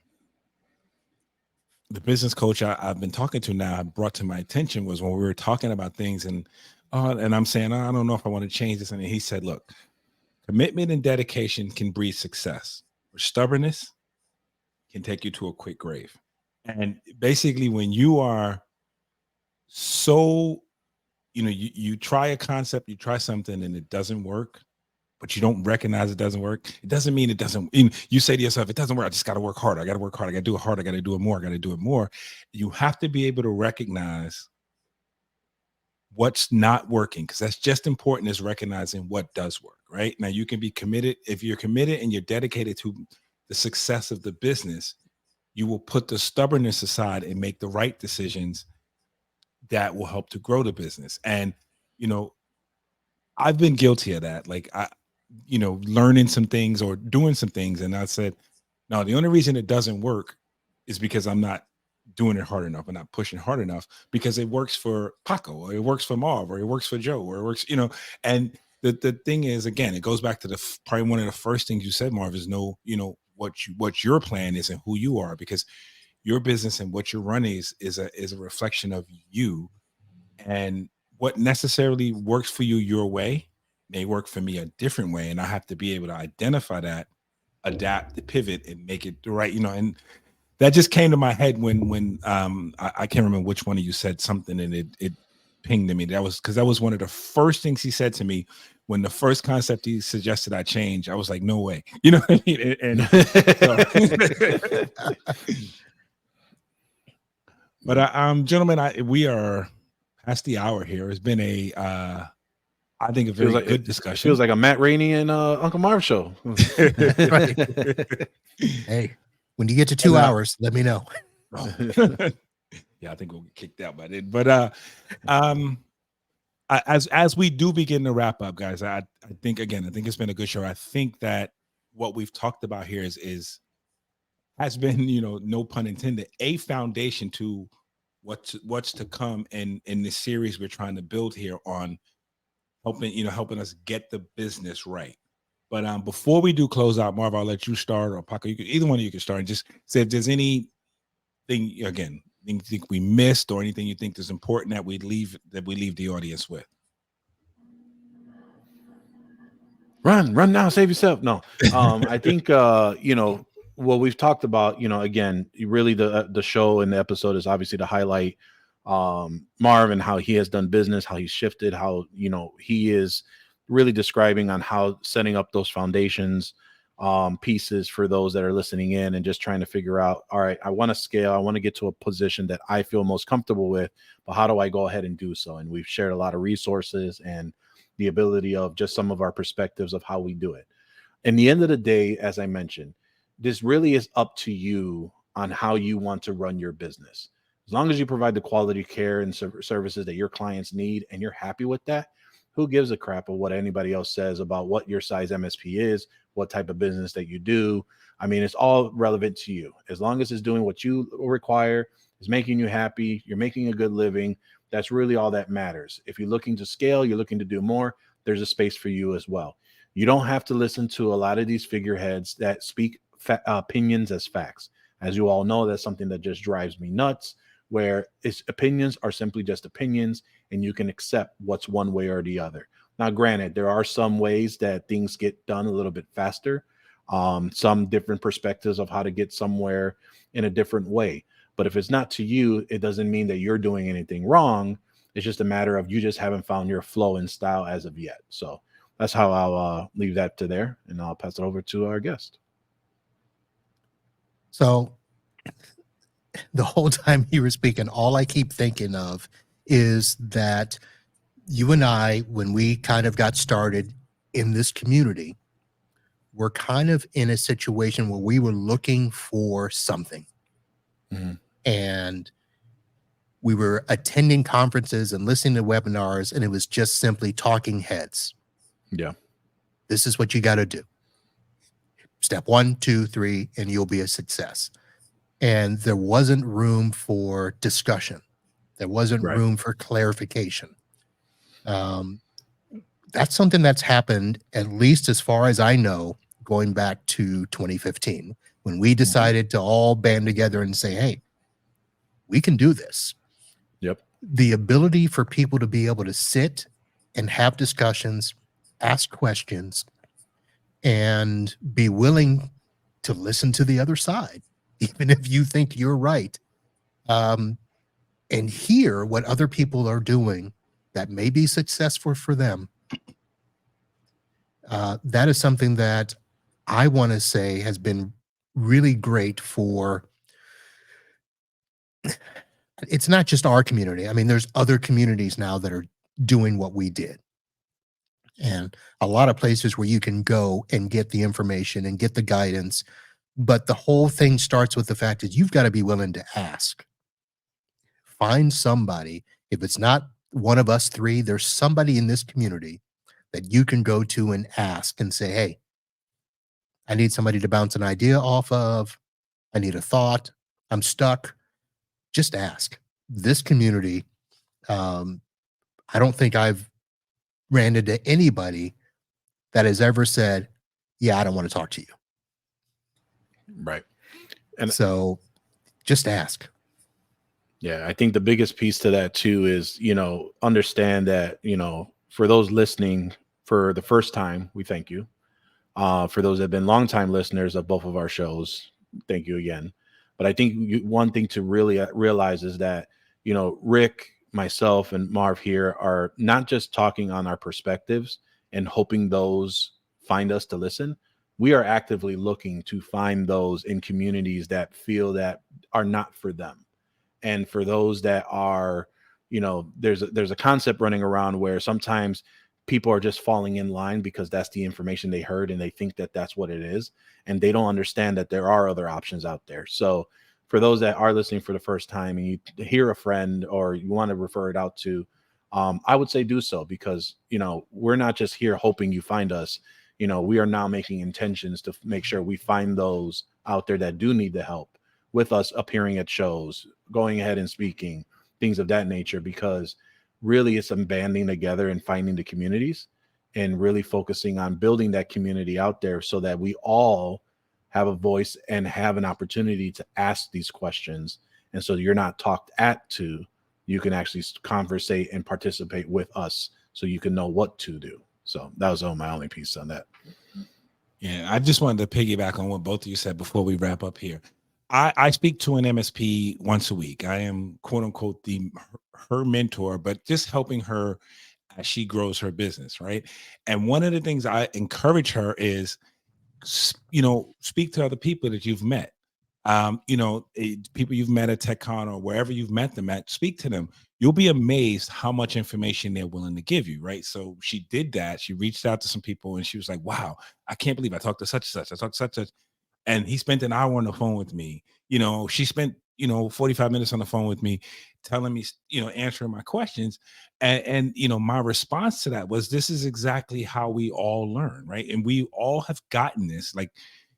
business coach I've been talking to now brought to my attention was when we were talking about things, and I'm saying, I don't know if I want to change this. And he said, look, commitment and dedication can breed success, or stubbornness can take you to a quick grave. And basically, when you are so, you try a concept, you try something and it doesn't work, but you don't recognize it doesn't work, it doesn't mean it doesn't. You say to yourself, it doesn't work, I just got to work harder. I got to work hard. I got to do it hard. I got to do it more. I got to do it more. You have to be able to recognize what's not working, because that's just important as recognizing what does work. Right now, you can be committed. If you're committed and you're dedicated to the success of the business, you will put the stubbornness aside and make the right decisions that will help to grow the business. And I've been guilty of that. Like learning some things or doing some things, and I said, no, the only reason it doesn't work is because I'm not doing it hard enough and not pushing hard enough, because it works for Paco, or it works for Marv, or it works for Joe, or it works, and the thing is, again, it goes back to probably one of the first things you said, Marv, is know, what your plan is and who you are, because your business and what you're running is a reflection of you, and what necessarily works for you your way may work for me a different way, and I have to be able to identify that, adapt, the pivot, and make it the right, and that just came to my head when I can't remember which one of you said something, and it pinged to me. That was one of the first things he said to me when the first concept he suggested I change. I was like, no way, you know what I mean? But gentlemen, we are past the hour here. It's been I think a very good discussion.
Feels like a Matt Rainey and Uncle Marv show.
Hey, when you get to 2 hours, let me know.
Yeah, I think we'll get kicked out by it. But as we do begin to wrap up, guys, I think it's been a good show. I think that what we've talked about here has been, no pun intended, a foundation to what's to come in this series we're trying to build here on helping us get the business right. But before we do close out, Marv, I'll let you start, or Paco, either one of you can start, and just say if there's anything, again, you think we missed, or anything you think is important that we leave the audience with.
Run now, save yourself. No, I think what we've talked about, again, really the show and the episode is obviously to highlight Marv and how he has done business, how he's shifted, how he is really describing on how setting up those foundations pieces for those that are listening in, and just trying to figure out, all right, I want to scale, I want to get to a position that I feel most comfortable with, but how do I go ahead and do so? And we've shared a lot of resources and the ability of just some of our perspectives of how we do it. In the end of the day, as I mentioned, this really is up to you on how you want to run your business. As long as you provide the quality care and services that your clients need and you're happy with that, who gives a crap of what anybody else says about what your size MSP is, what type of business that you do? I mean, it's all relevant to you. As long as it's doing what you require, is making you happy, you're making a good living, that's really all that matters. If you're looking to scale, you're looking to do more, there's a space for you as well. You don't have to listen to a lot of these figureheads that speak opinions as facts. As you all know, that's something that just drives me nuts, where its opinions are simply just opinions and you can accept what's one way or the other. Now, granted, there are some ways that things get done a little bit faster, some different perspectives of how to get somewhere in a different way. But if it's not to you, it doesn't mean that you're doing anything wrong. It's just a matter of you just haven't found your flow and style as of yet. So that's how I'll leave that to there, and I'll pass it over to our guest.
So the whole time you were speaking, all I keep thinking of is that you and I, when we kind of got started in this community, we're kind of in a situation where we were looking for something.
Mm-hmm.
And we were attending conferences and listening to webinars, and it was just simply talking heads.
Yeah.
This is what you got to do. Step 1, 2, 3, and you'll be a success. And there wasn't room for discussion. There wasn't room for clarification. That's something that's happened, at least as far as I know, going back to 2015, when we decided to all band together and say, hey, we can do this.
Yep.
The ability for people to be able to sit and have discussions, ask questions, and be willing to listen to the other side, even if you think you're right, and hear what other people are doing that may be successful for them. That is something that I want to say has been really great for. It's not just our community. I mean, there's other communities now that are doing what we did. And a lot of places where you can go and get the information and get the guidance. But the whole thing starts with the fact that you've got to be willing to ask. Find somebody. If it's not one of us three, there's somebody in this community that you can go to and ask and say, hey, I need somebody to bounce an idea off of. I need a thought. I'm stuck. Just ask. This community, I don't think I've ran into anybody that has ever said, yeah, I don't want to talk to you.
Right. And
so just ask.
Yeah, I think the biggest piece to that too is, understand that, for those listening for the first time, we thank you. For those that have been longtime listeners of both of our shows, thank you again. But I think one thing to really realize is that, Rick, myself, and Marv here are not just talking on our perspectives and hoping those find us to listen. We are actively looking to find those in communities that feel that are not for them. And for those that are, there's a concept running around where sometimes people are just falling in line because that's the information they heard and they think that that's what it is. And they don't understand that there are other options out there. So for those that are listening for the first time and you hear a friend or you want to refer it out to, I would say do so, because, we're not just here hoping you find us. We are now making intentions to make sure we find those out there that do need the help with us appearing at shows, going ahead and speaking, things of that nature, because really it's them banding together and finding the communities and really focusing on building that community out there so that we all have a voice and have an opportunity to ask these questions. And so you're not talked at to, you can actually conversate and participate with us so you can know what to do. So that was my only piece on that.
Yeah, I just wanted to piggyback on what both of you said before we wrap up here. I speak to an MSP once a week. I am, quote unquote, her mentor, but just helping her as she grows her business, right? And one of the things I encourage her is, speak to other people that you've met. People you've met at TechCon or wherever you've met them at, speak to them. You'll be amazed how much information they're willing to give you, right? So she did that. She reached out to some people and she was like, wow, I can't believe I talked to such and such. I talked to such and such. And he spent an hour on the phone with me. She spent, 45 minutes on the phone with me, telling me, answering my questions. And my response to that was, this is exactly how we all learn, right? And we all have gotten this, like,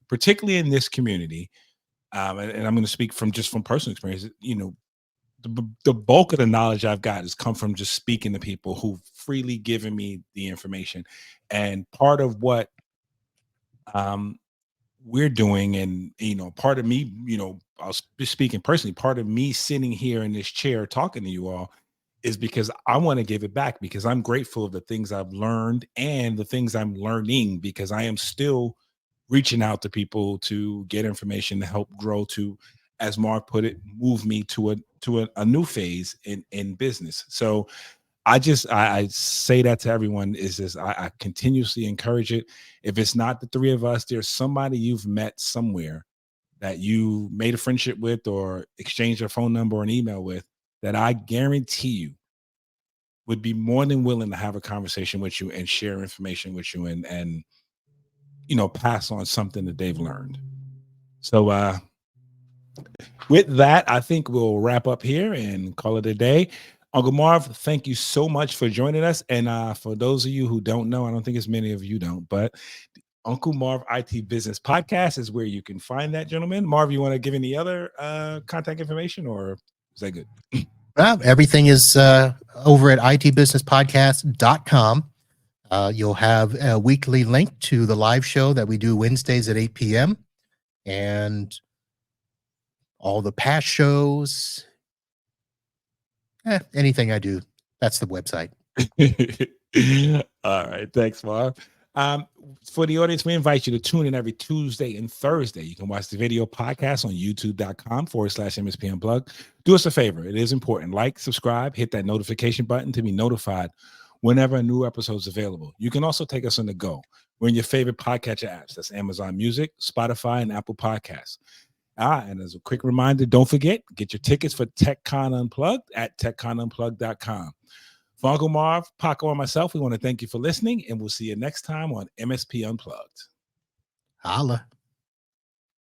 particularly in this community. And I'm going to speak from personal experience. The bulk of the knowledge I've got has come from just speaking to people who've freely given me the information. And part of what we're doing, and part of me, I'll be speaking personally, part of me sitting here in this chair talking to you all is because I want to give it back, because I'm grateful of the things I've learned and the things I'm learning, because I am still reaching out to people to get information to help grow, to, as Mark put it, move me to a new phase in business. So I say that to everyone, is this, I continuously encourage it. If it's not the three of us, there's somebody you've met somewhere that you made a friendship with or exchanged your phone number or an email with, that I guarantee you would be more than willing to have a conversation with you and share information with you, and pass on something that they've learned. So with that, I think we'll wrap up here and call it a day. Uncle Marv, thank you so much for joining us. And for those of you who don't know, I don't think as many of you don't, but the Uncle Marv IT Business Podcast is where you can find that, gentleman. Marv, you want to give any other contact information, or is that good?
Everything is over at itbusinesspodcast.com. You'll have a weekly link to the live show that we do Wednesdays at 8 p.m. and all the past shows. Anything I do, that's the website.
All right. Thanks, Marv. For the audience, we invite you to tune in every Tuesday and Thursday. You can watch the video podcast on youtube.com/MSP Unplugged. Do us a favor. It is important. Like, subscribe, hit that notification button to be notified whenever a new episode is available. You can also take us on the go. We're in your favorite podcatcher apps. That's Amazon Music, Spotify, and Apple Podcasts. And as a quick reminder, don't forget, get your tickets for TechCon Unplugged at techconunplugged.com. For Uncle Marv, Paco, and myself, we want to thank you for listening, and we'll see you next time on MSP Unplugged.
Holla.